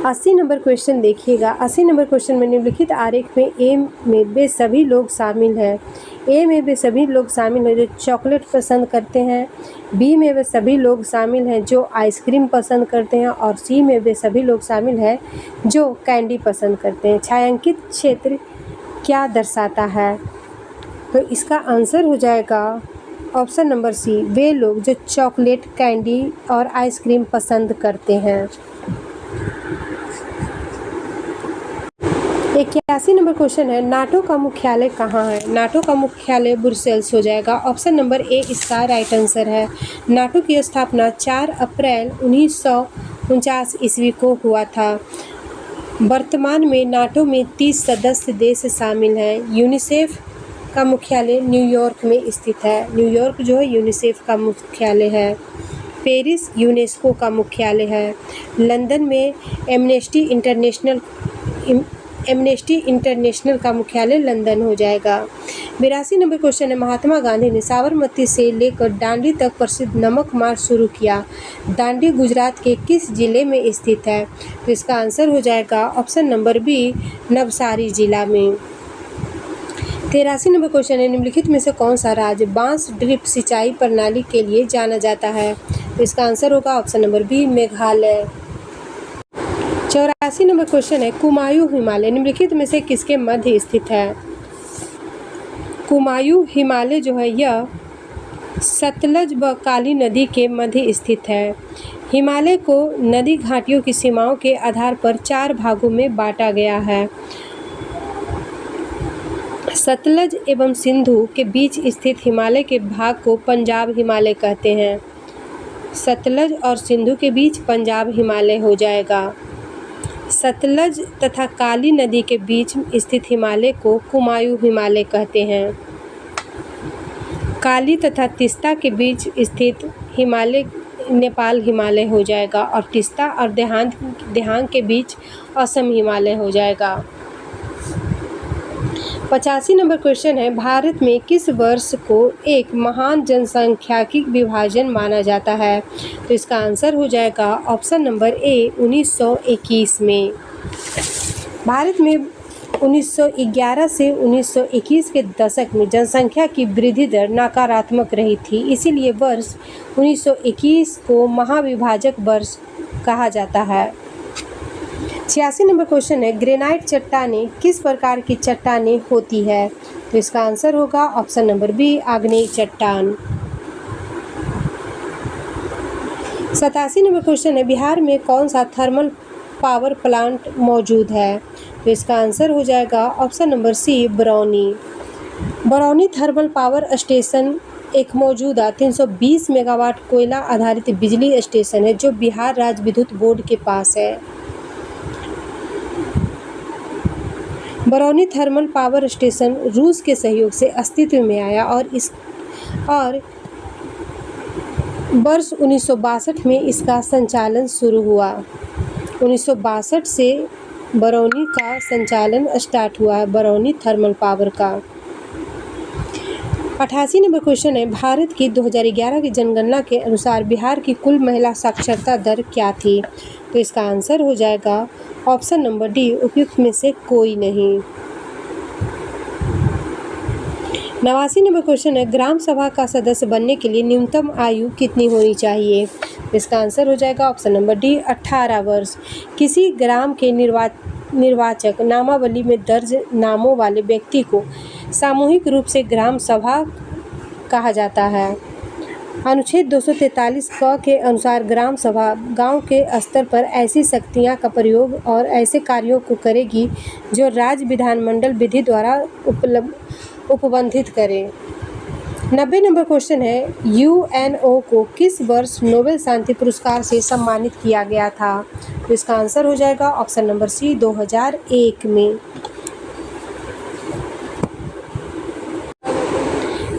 80 नंबर क्वेश्चन देखिएगा। 80 नंबर क्वेश्चन में निम्नलिखित आरेख में ए में वे सभी लोग शामिल हैं। ए में वे सभी लोग शामिल हैं जो चॉकलेट पसंद करते हैं, बी में वे सभी लोग शामिल हैं जो आइसक्रीम पसंद करते हैं और सी में वे सभी लोग शामिल हैं जो कैंडी पसंद करते हैं। छायांकित क्षेत्र क्या दर्शाता है, तो इसका आंसर हो जाएगा ऑप्शन नंबर सी, वे लोग जो चॉकलेट, कैंडी और आइसक्रीम पसंद करते हैं। 81 नंबर क्वेश्चन है, नाटो का मुख्यालय कहाँ है। नाटो का मुख्यालय ब्रुसेल्स हो जाएगा। ऑप्शन नंबर ए इसका राइट आंसर है। नाटो की स्थापना 4 अप्रैल 1949 ईस्वी को हुआ था। वर्तमान में नाटो में 30 सदस्य देश शामिल हैं। यूनिसेफ का मुख्यालय न्यूयॉर्क में स्थित है। न्यूयॉर्क जो है यूनिसेफ का मुख्यालय है। पेरिस यूनेस्को का मुख्यालय है। लंदन में एमनेस्टी इंटरनेशनल का मुख्यालय लंदन हो जाएगा। 82 नंबर क्वेश्चन है, महात्मा गांधी ने साबरमती से लेकर दांडी तक प्रसिद्ध नमक मार्च शुरू किया। दांडी गुजरात के किस जिले में स्थित है? तो इसका आंसर हो जाएगा ऑप्शन नंबर बी, नवसारी जिला में। 83 नंबर क्वेश्चन है, निम्नलिखित में से कौन सा राज्य बांस ड्रिप सिंचाई प्रणाली के लिए जाना जाता है? तो इसका आंसर होगा option number B, Meghalaya. 84 number question है, कुमायूं हिमालय निम्नलिखित में से किसके मध्य स्थित है? कुमायूं हिमालय जो है यह सतलज व काली नदी के मध्य स्थित है। हिमालय को नदी घाटियों की सीमाओं के आधार पर 4 भागों में बांटा गया है। सतलज एवं सिंधु के बीच स्थित हिमालय के भाग को पंजाब हिमालय कहते हैं। सतलज और सिंधु के बीच पंजाब हिमालय हो जाएगा। सतलज तथा काली नदी के बीच स्थित हिमालय को कुमायूं हिमालय कहते हैं। काली तथा तीस्ता के बीच स्थित हिमालय नेपाल हिमालय हो जाएगा और तीस्ता और देहांग के बीच असम हिमालय हो जाएगा। 85 नंबर क्वेश्चन है, भारत में किस वर्ष को एक महान जनसांख्यिकी विभाजन माना जाता है? तो इसका आंसर हो जाएगा ऑप्शन नंबर ए, 1921 में। भारत में 1911 से 1921 के दशक में जनसंख्या की वृद्धि दर नकारात्मक रही थी, इसीलिए वर्ष 1921 को महाविभाजक वर्ष कहा जाता है। 86 नंबर क्वेश्चन है, ग्रेनाइट चट्टानें किस प्रकार की चट्टानें होती है? तो इसका आंसर होगा ऑप्शन नंबर बी, आग्नेय चट्टान। 87 नंबर क्वेश्चन है, बिहार में कौन सा थर्मल पावर प्लांट मौजूद है? तो इसका आंसर हो जाएगा option number C, Barauni. Barauni thermal power station एक मौजूदा 320 मेगावाट कोयला आधारित बिजली स्टेशन है जो बिहार राज्य विद्युत बोर्ड के पास है। बरौनी थर्मल पावर स्टेशन रूस के सहयोग से अस्तित्व में आया और वर्ष 1962 में इसका संचालन शुरू हुआ। 1962 से बरौनी का संचालन स्टार्ट हुआ है, बरौनी थर्मल पावर का। 88 नंबर क्वेश्चन है, भारत की 2011 की जनगणना के अनुसार बिहार की कुल महिला साक्षरता दर क्या थी? तो इसका आंसर हो जाएगा ऑप्शन नंबर डी, उपयुक्त में से कोई नहीं। 89 नंबर क्वेश्चन है, ग्राम सभा का सदस्य बनने के लिए न्यूनतम आयु कितनी होनी चाहिए? इसका आंसर हो जाएगा ऑप्शन नंबर डी, 18 वर्ष। किसी ग्राम के निर्वाचक नामावली में दर्ज नामों वाले व्यक्ति को सामूहिक रूप से ग्राम सभा कहा जाता है। अनुच्छेद 243 क के अनुसार ग्राम सभा गांव के स्तर पर ऐसी शक्तियां का प्रयोग और ऐसे कार्यों को करेगी जो राज्य विधानमंडल विधि द्वारा उपबंधित करे। 90 नंबर क्वेश्चन है, यूएनओ को किस वर्ष नोबेल शांति पुरस्कार से सम्मानित किया गया था? तो इसका आंसर हो जाएगा ऑप्शन नंबर सी, 2001 में।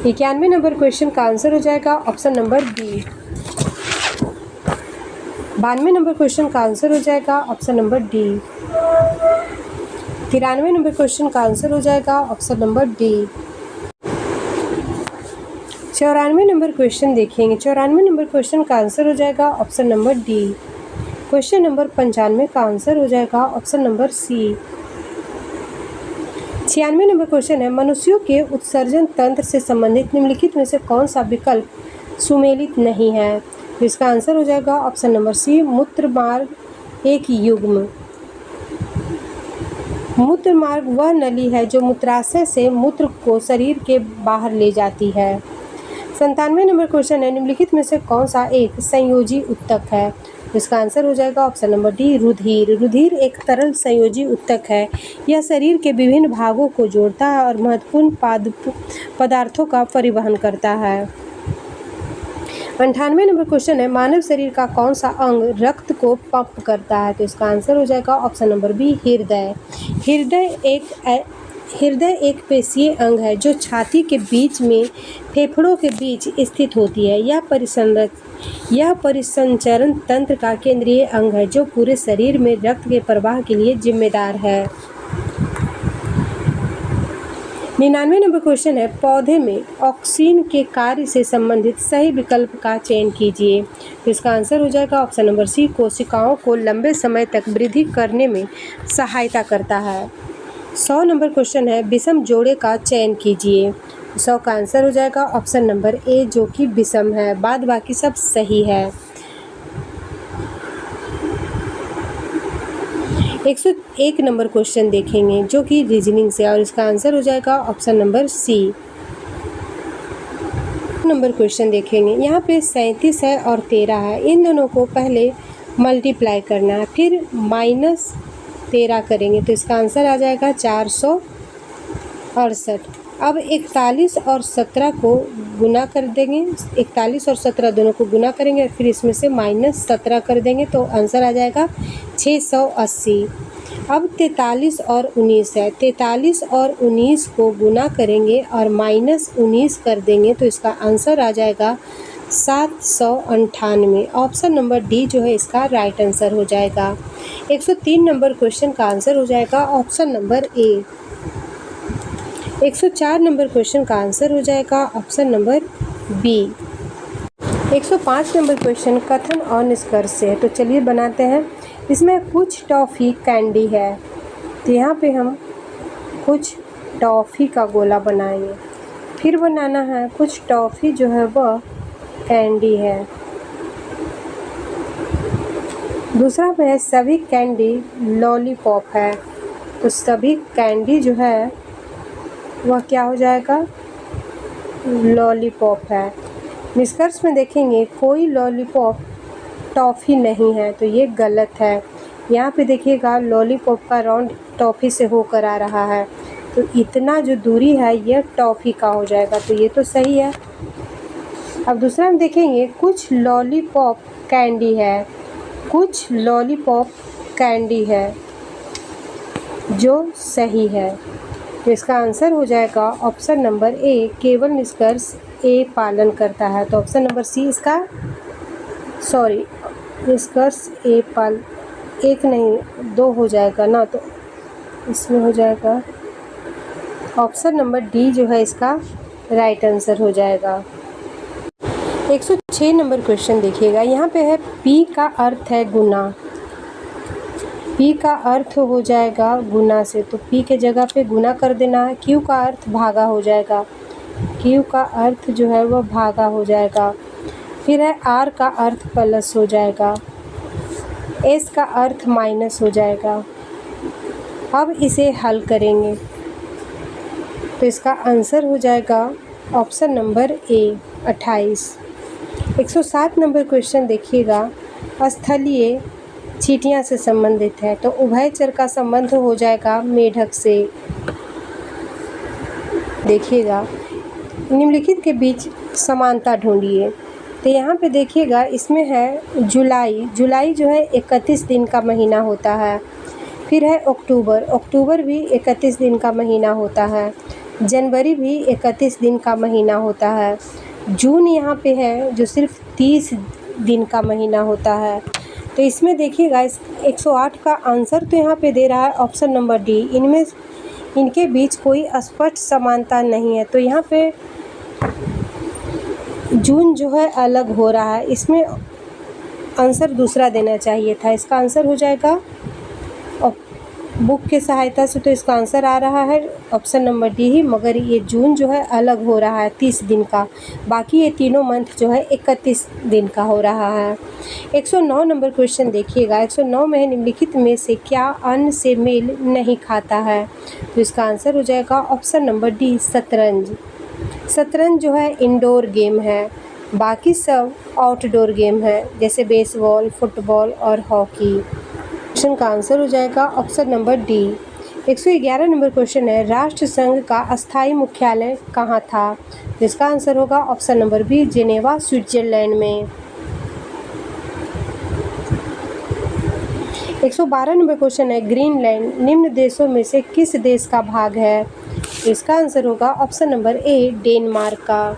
91 नंबर क्वेश्चन का आंसर हो जाएगा option number B. 92 number question का आंसर हो जाएगा option number D. 93 number question का आंसर हो जाएगा option number D. 94 number question देखेंगे। 94 नंबर क्वेश्चन का आंसर हो जाएगा option number D. Question number 95 का आंसर हो जाएगा option number C. 96 number question है, मनुष्यों के उत्सर्जन तंत्र से संबंधित निम्नलिखित में से कौन सा विकल्प सुमेलित नहीं है? तो इसका आंसर हो जाएगा ऑप्शन नंबर सी, मूत्र मार्ग एक युग्म। मूत्र मार्ग वह नली है जो मूत्राशय से मूत्र को शरीर के बाहर ले जाती है। 97 नंबर क्वेश्चन है, निम्नलिखित में से कौन सा एक संयोजी उत्तक है? इसका आंसर हो जाएगा ऑप्शन नंबर डी, रुधिर। रुधिर एक तरल संयोजी उत्तक है। यह शरीर के विभिन्न भागों को जोड़ता है और महत्वपूर्ण पदार्थों का परिवहन करता है। 98 नंबर क्वेश्चन है, मानव शरीर का कौन सा अंग रक्त को पंप करता है? तो इसका आंसर हो जाएगा ऑप्शन नंबर बी, हृदय। हृदय एक पेशीय अंग है जो छाती के बीच में फेफड़ों के बीच स्थित होती है। यह यह परिसंचरण तंत्र का केंद्रीय अंग है जो पूरे शरीर में रक्त के प्रवाह के लिए जिम्मेदार है। 99 नंबर क्वेश्चन है, पौधे में ऑक्सीन के कार्य से संबंधित सही विकल्प का चयन कीजिए। तो इसका आंसर हो जाएगा ऑप्शन नंबर सी, कोशिकाओं को लंबे समय तक वृद्धि करने में सहायता करता है। 100 नंबर क्वेश्चन है, विषम जोड़े का चयन कीजिए। 100 का आंसर हो जाएगा ऑप्शन नंबर ए जो कि विषम है, बाद बाकी सब सही है। 101 नंबर क्वेश्चन देखेंगे जो कि रीजनिंग से, और इसका आंसर हो जाएगा option number C. Number question देखेंगे, यहाँ पे 37 है और 13 है, इन दोनों को पहले मल्टीप्लाई करना है, फिर -13 करेंगे तो इसका आंसर आ जाएगा 468। अब 41 और 17 को गुना कर देंगे, 41 और 17 दोनों को गुना करेंगे, फिर इसमें से -17 कर देंगे तो आंसर आ जाएगा 680। अब 43 और 19 है, 43 और 19 को गुना करेंगे और -19 कर देंगे तो इसका आंसर आ जाएगा 798। ऑप्शन नंबर डी जो है इसका राइट आंसर हो जाएगा। 103 नंबर क्वेश्चन का आंसर हो जाएगा option number A. 104 number question का आंसर हो जाएगा option number B. 105 number question कथन और निष्कर्ष से है, तो चलिए बनाते हैं। इसमें कुछ टॉफ़ी कैंडी है, तो यहाँ पे हम कुछ टॉफ़ी का गोला बनाएंगे, फिर बनाना है कुछ टॉफ़ी जो है वह कैंडी है। दूसरा में है सभी कैंडी लॉलीपॉप है, तो सभी कैंडी जो है वह क्या हो जाएगा, लॉलीपॉप है। निष्कर्ष में देखेंगे कोई लॉलीपॉप टॉफ़ी नहीं है, तो ये गलत है। यहाँ पे देखिएगा लॉलीपॉप का राउंड टॉफ़ी से होकर आ रहा है, तो इतना जो दूरी है यह टॉफ़ी का हो जाएगा, तो ये तो सही है। अब दूसरा हम देखेंगे कुछ लॉलीपॉप कैंडी है, कुछ लॉलीपॉप कैंडी है जो सही है, तो इसका आंसर हो जाएगा ऑप्शन नंबर ए, केवल निष्कर्ष ए पालन करता है, तो ऑप्शन नंबर सी इसका, सॉरी निष्कर्ष ए पाल, एक नहीं 2 हो जाएगा ना, तो इसमें हो जाएगा ऑप्शन नंबर डी जो है इसका राइट आंसर हो जाएगा। 106 नंबर क्वेश्चन देखिएगा, यहाँ पे है पी का अर्थ है गुना, पी का अर्थ हो जाएगा गुना से, तो पी के जगह पे गुना कर देना है। क्यू का अर्थ भागा हो जाएगा, क्यू का अर्थ जो है वह भागा हो जाएगा। फिर है आर का अर्थ प्लस हो जाएगा, एस का अर्थ माइनस हो जाएगा। अब इसे हल करेंगे तो इसका आंसर हो जाएगा ऑप्शन नंबर ए 28। 107 नंबर क्वेश्चन देखिएगा, स्थलीय चींटियाँ से संबंधित है, तो उभयचर का संबंध हो जाएगा मेढक से। देखिएगा निम्नलिखित के बीच समानता ढूंढिए, तो यहाँ पे देखिएगा इसमें है जुलाई, जुलाई जो है 31 दिन का महीना होता है। फिर है अक्टूबर, अक्टूबर भी 31 दिन का महीना होता है। जनवरी भी 31 दिन का महीना होता है। जून यहाँ पे है जो सिर्फ 30 दिन का महीना होता है। तो इसमें देखिएगा इस 108 का आंसर तो यहाँ पे दे रहा है ऑप्शन नंबर डी, इनमें इनके बीच कोई स्पष्ट समानता नहीं है, तो यहाँ पे जून जो है अलग हो रहा है, इसमें आंसर दूसरा देना चाहिए था। इसका आंसर हो जाएगा बुक के सहायता से, तो इसका आंसर आ रहा है ऑप्शन नंबर डी ही, मगर ये जून जो है अलग हो रहा है 30 दिन का, बाकी ये तीनों मंथ जो है 31 दिन का हो रहा है। 109 नंबर क्वेश्चन देखिएगा, 109 में निम्नलिखित में से क्या अन्न से मेल नहीं खाता है, तो इसका आंसर हो जाएगा ऑप्शन नंबर डी शतरंज। शतरंज जो है इंडोर गेम है, बाकी सब आउटडोर गेम है, जैसे बेसबॉल, फुटबॉल और हॉकी। क्वेश्चन का आंसर हो जाएगा option number D. 111 number question है, राष्ट्र संघ का अस्थायी मुख्यालय कहाँ था, जिसका आंसर होगा option number B, Geneva Switzerland में। 112 नंबर क्वेश्चन है, ग्रीनलैंड निम्न देशों में से किस देश का भाग है, इसका आंसर होगा ऑप्शन नंबर ए, डेनमार्क का।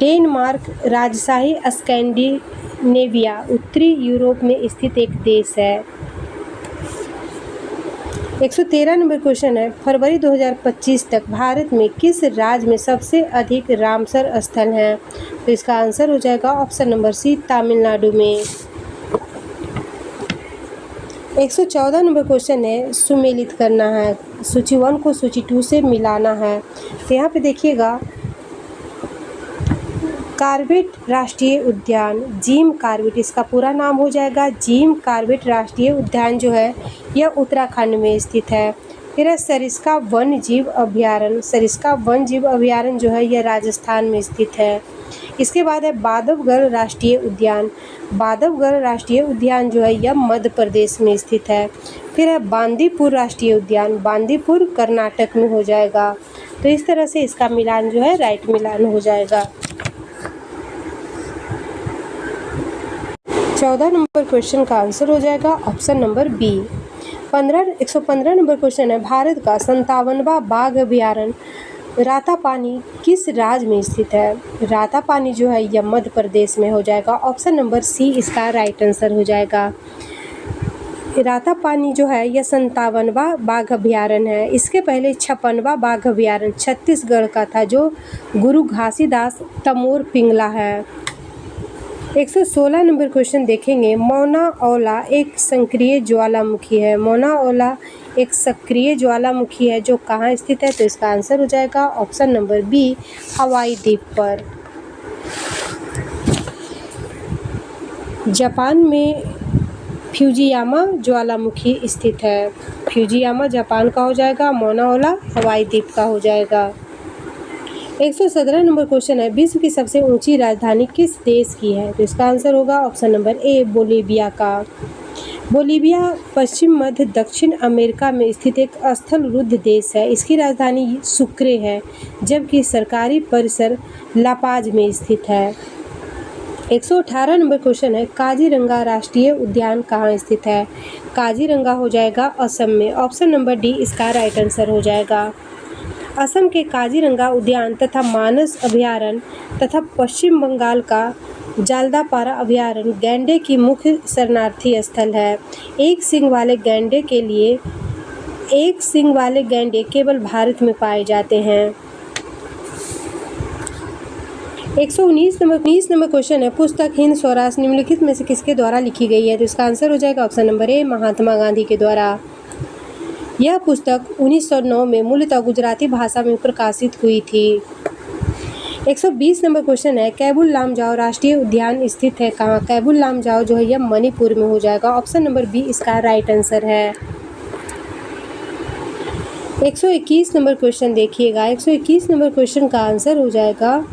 डेनमार्क राजशाही स्कैंडिनेविया उत्तरी यूरोप में स्थित एक देश है। 113 नंबर क्वेश्चन है, फरवरी 2025 तक भारत में किस राज्य में सबसे अधिक रामसर स्थल हैं? तो इसका आंसर हो जाएगा ऑप्शन नंबर सी, तमिलनाडु में। 114 नंबर क्वेश्चन है, सुमेलित करना है, सूची 1 को सूची 2 से मिलाना है। तो यहाँ पे देखिएगा, कॉर्बेट राष्ट्रीय उद्यान, जिम कॉर्बेट इसका पूरा नाम हो जाएगा। जिम कॉर्बेट राष्ट्रीय उद्यान जो है यह उत्तराखंड में स्थित है। फिर है सरिस्का वन्य जीव अभयारण्य, सरिस्का वन्य जीव अभयारण्य जो है यह राजस्थान में स्थित है। इसके बाद है बांधवगढ़ राष्ट्रीय उद्यान, बांधवगढ़ राष्ट्रीय उद्यान जो है यह मध्य प्रदेश में स्थित है। फिर है बांदीपुर राष्ट्रीय उद्यान, बांदीपुर कर्नाटक में हो जाएगा। तो इस तरह से इसका मिलान जो है राइट मिलान हो जाएगा। 14 नंबर क्वेश्चन का आंसर हो जाएगा option number B. 115 number question है, भारत का 57वां बाघ अभयारण्य रातापानी किस राज्य में स्थित है? रातापानी जो है यह मध्य प्रदेश में हो जाएगा। ऑप्शन नंबर सी इसका राइट आंसर हो जाएगा। रातापानी जो है यह 57वां बाघ अभयारण्य है। इसके पहले 56वां बाघ अभयारण्य छत्तीसगढ़ का था, जो गुरु घासीदास तमोर पिंगला है। 116 नंबर क्वेश्चन देखेंगे, मौना ओला एक सक्रिय ज्वालामुखी है। मौना ओला एक सक्रिय ज्वालामुखी है जो कहाँ स्थित है? तो इसका आंसर हो जाएगा ऑप्शन नंबर बी, हवाई द्वीप पर। जापान में फ्यूजियामा ज्वालामुखी स्थित है। फ्यूजियामा जापान का हो जाएगा, मौना ओला हवाई द्वीप का हो जाएगा। 117 नंबर क्वेश्चन है, विश्व की सबसे ऊंची राजधानी किस देश की है? तो इसका आंसर होगा ऑप्शन नंबर ए, बोलीविया का। बोलीविया पश्चिम मध्य दक्षिण अमेरिका में स्थित एक स्थलरुद्ध देश है। इसकी राजधानी सुक्रे है, जबकि सरकारी परिसर लापाज में स्थित है। 118 नंबर क्वेश्चन है, काजीरंगा राष्ट्रीय उद्यान कहाँ स्थित है? काजीरंगा हो जाएगा असम में। ऑप्शन नंबर डी इसका राइट आंसर हो जाएगा। असम के काजीरंगा उद्यान तथा मानस अभयारण्य तथा पश्चिम बंगाल का जालदापारा अभयारण्य गैंडे की मुख्य शरणार्थी स्थल है। एक सींग वाले गैंडे केवल भारत में पाए जाते हैं। 119 नंबर क्वेश्चन है, पुस्तक हिंद स्वराज निम्नलिखित में से किसके द्वारा लिखी गई है? तो इसका आंसर हो जाएगा ऑप्शन नंबर ए, महात्मा गांधी के द्वारा। यह पुस्तक 1909 में मूलतः गुजराती भाषा में प्रकाशित हुई थी। 120 नंबर क्वेश्चन है, कैबुल लामजाओ राष्ट्रीय उद्यान स्थित है कहाँ? कैबुल लामजाओ जो है यह मणिपुर में हो जाएगा। ऑप्शन नंबर बी इसका राइट आंसर है। 121 नंबर क्वेश्चन देखिएगा, 121 नंबर क्वेश्चन का आंसर हो जाएगा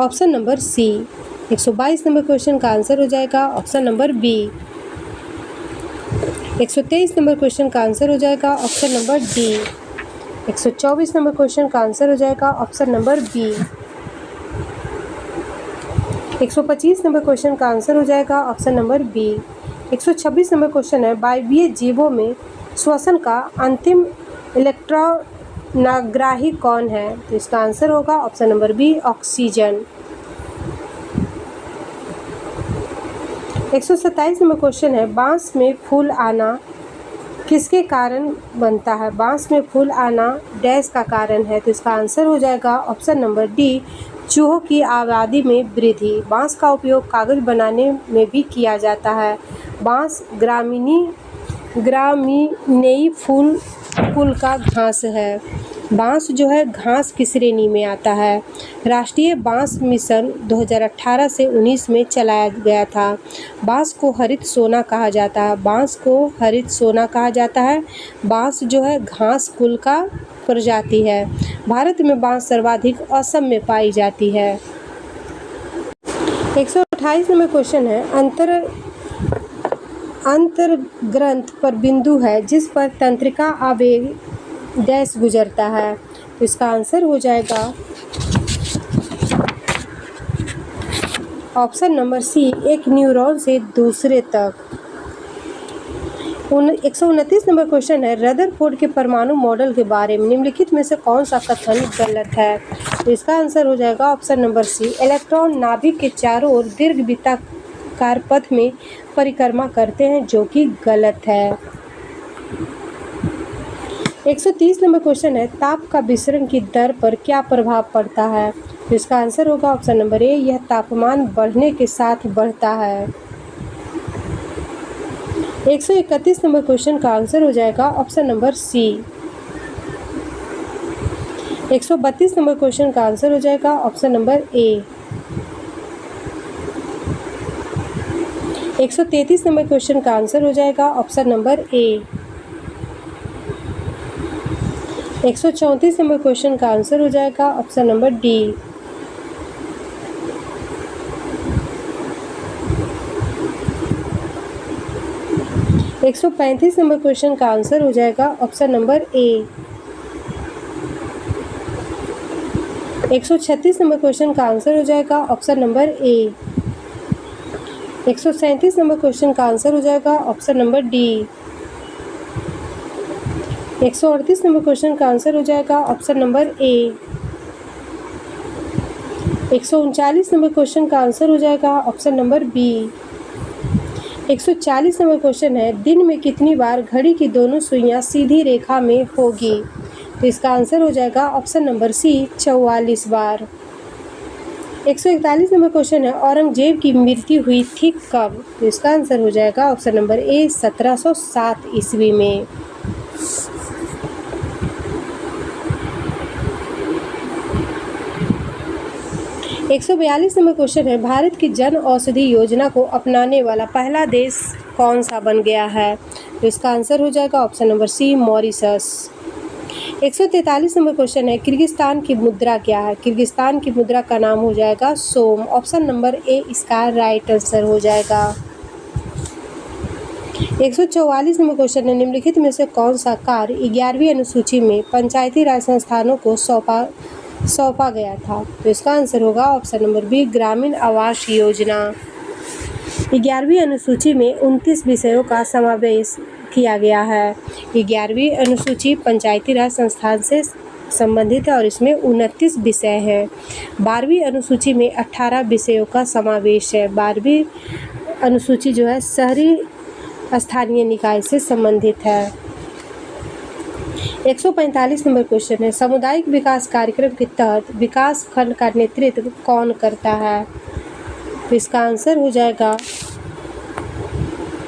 option number C. 122 number question का आंसर हो जाएगा option number B. 123 number question का आंसर हो जाएगा option number D. 124 number question का आंसर हो जाएगा option number B. 125 number question का आंसर हो जाएगा option number B. 126 number question है, वायवीय जीवों में श्वसन का अंतिम इलेक्ट्रॉनग्राही कौन है? तो इसका आंसर होगा option number B, oxygen. 127 number question है, बांस में फूल आना किसके कारण बनता है? बांस में फूल आना डैश का कारण है। तो इसका आंसर हो जाएगा ऑप्शन नंबर डी, चूहों की आबादी में वृद्धि। बांस का उपयोग कागज बनाने में भी किया जाता है। बांस ग्रामीनेई कुल का घास है। बांस जो है घास की श्रेणी में आता है। राष्ट्रीय बांस मिशन 2018 से 19 में चलाया गया था। बांस को हरित सोना कहा जाता है। बांस को हरित सोना कहा जाता है। बांस जो है घास कुल का प्रजाति है। भारत में बांस सर्वाधिक असम में पाई जाती है। 128 नंबर क्वेश्चन है, अंतर्ग्रंथ पर बिंदु है जिस पर तंत्रिका आवेग डैश गुजरता है। तो इसका आंसर हो जाएगा ऑप्शन नंबर सी, एक न्यूरॉन से दूसरे तक। 129 नंबर क्वेश्चन है, रदरफोर्ड के परमाणु मॉडल के बारे में निम्नलिखित में से कौन सा कथन गलत है? तो इसका आंसर हो जाएगा ऑप्शन नंबर सी, इलेक्ट्रॉन नाभिक के चारों ओर दीर्घवृत्ताकार पथ में परिक्रमा करते हैं, जो कि गलत है। 130 नंबर क्वेश्चन है, ताप का विसरण की दर पर क्या प्रभाव पड़ता है? तो इसका आंसर होगा ऑप्शन नंबर ए, यह तापमान बढ़ने के साथ बढ़ता है। 131 नंबर क्वेश्चन का आंसर हो जाएगा option number C. 132 number question का आंसर हो जाएगा option number A. 133 number question का आंसर हो जाएगा option number A. 134 number question का आंसर हो जाएगा option number D. 135 number question का आंसर हो जाएगा option number A. 136 number question का आंसर हो जाएगा option number A. 137 number question का आंसर हो जाएगा option number D. 138 number question का आंसर हो जाएगा option number A. 139 number question का आंसर हो जाएगा option number B. 140 number question है, दिन में कितनी बार घड़ी की दोनों सुइयां सीधी रेखा में होगी? तो इसका आंसर हो जाएगा ऑप्शन नंबर सी, 44 बार। 141 नंबर क्वेश्चन है, औरंगजेब की मृत्यु हुई थी कब? तो इसका आंसर हो जाएगा ऑप्शन नंबर ए, 1707 ईस्वी में। 142 नंबर क्वेश्चन है, भारत की जन औषधि योजना को अपनाने वाला पहला देश कौन सा बन गया है? तो इसका आंसर हो जाएगा option number C, Mauritius. 143 number question है, किर्गिस्तान की मुद्रा क्या है? किर्गिस्तान की मुद्रा का नाम हो जाएगा सोम। ऑप्शन नंबर ए इसका राइट आंसर हो जाएगा। 144 नंबर क्वेश्चन है, निम्नलिखित में से कौन सा कार्य 11वीं अनुसूची में पंचायती राज संस्थानों को सौंपा गया था? तो इसका आंसर होगा option number B, Gramin Awas Yojana. 11वीं अनुसूची में 29 विषयों का समावेश किया गया है। 11वीं अनुसूची पंचायती राज संस्थान से संबंधित है और इसमें 29 विषय हैं। 12वीं अनुसूची में 18 विषयों का समावेश है। 12वीं अनुसूची जो है शहरी स्थानीय निकाय से संबंधित है। 145 नंबर क्वेश्चन है, सामुदायिक विकास कार्यक्रम के तहत विकास खंड का नेतृत्व कौन करता है? तो इसका आंसर हो जाएगा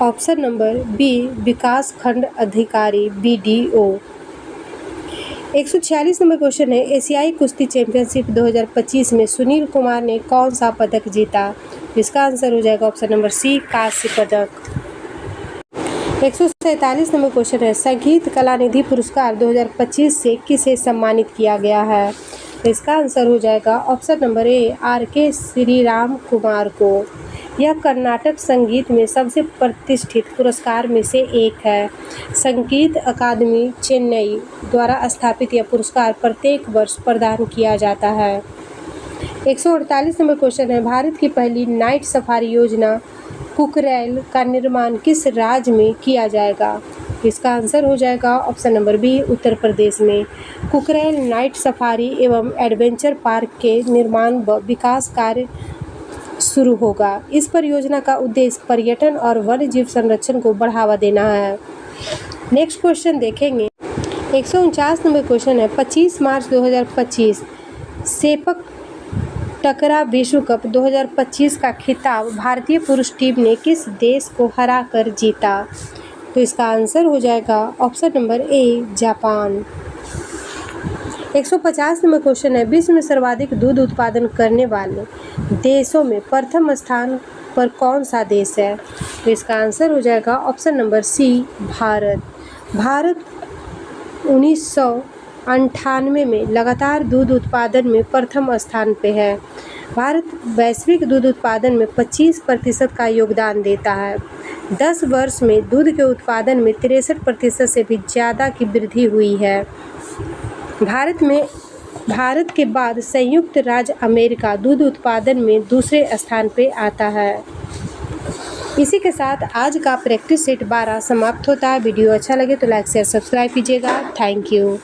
ऑप्शन नंबर बी, विकास खंड अधिकारी BDO। 146 नंबर क्वेश्चन है, एशियाई कुश्ती चैंपियनशिप 2025 में सुनील कुमार ने कौन सा पदक जीता? इसका आंसर हो जाएगा ऑप्शन नंबर सी, कांस्य पदक। 147 नंबर क्वेश्चन है, संगीत कला निधि पुरस्कार 2025 से किसे सम्मानित किया गया है? इसका आंसर हो जाएगा ऑप्शन नंबर ए, RK श्रीराम कुमार को। यह कर्नाटक संगीत में सबसे प्रतिष्ठित पुरस्कार में से एक है। संगीत अकादमी चेन्नई द्वारा स्थापित यह पुरस्कार प्रत्येक वर्ष प्रदान किया जाता है। 148 नंबर क्वेश्चन है, भारत की पहली नाइट सफारी योजना कुकरैल का निर्माण किस राज्य में किया जाएगा? इसका आंसर हो जाएगा option number B, Uttar Pradesh में। कुकरैल नाइट सफारी एवं एडवेंचर पार्क के निर्माण व विकास कार्य शुरू होगा। इस परियोजना का उद्देश्य पर्यटन और वन्य जीव संरक्षण को बढ़ावा देना है। नेक्स्ट क्वेश्चन देखेंगे। 149 नंबर क्वेश्चन है, 25 मार्च 2025 सेपक टकरा विश्व कप 2025 का खिताब भारतीय पुरुष टीम ने किस देश को हराकर जीता? तो इसका आंसर हो जाएगा ऑप्शन नंबर ए, जापान। 150 नंबर क्वेश्चन है, विश्व में सर्वाधिक दूध उत्पादन करने वाले देशों में प्रथम स्थान पर कौन सा देश है? तो इसका आंसर हो जाएगा option number C, Bharat. Bharat 1998 में लगातार दूध उत्पादन में प्रथम स्थान पे है। भारत वैश्विक दूध उत्पादन में 25% का योगदान देता है। 10 वर्ष में दूध के उत्पादन में 63% से भी ज़्यादा की वृद्धि हुई है। भारत के बाद संयुक्त राज्य अमेरिका दूध उत्पादन में दूसरे स्थान पे आता है। इसी के साथ आज का प्रैक्टिस सेट 12 समाप्त होता है। वीडियो अच्छा लगे तो लाइक शेयर सब्सक्राइब कीजिएगा। Thank you.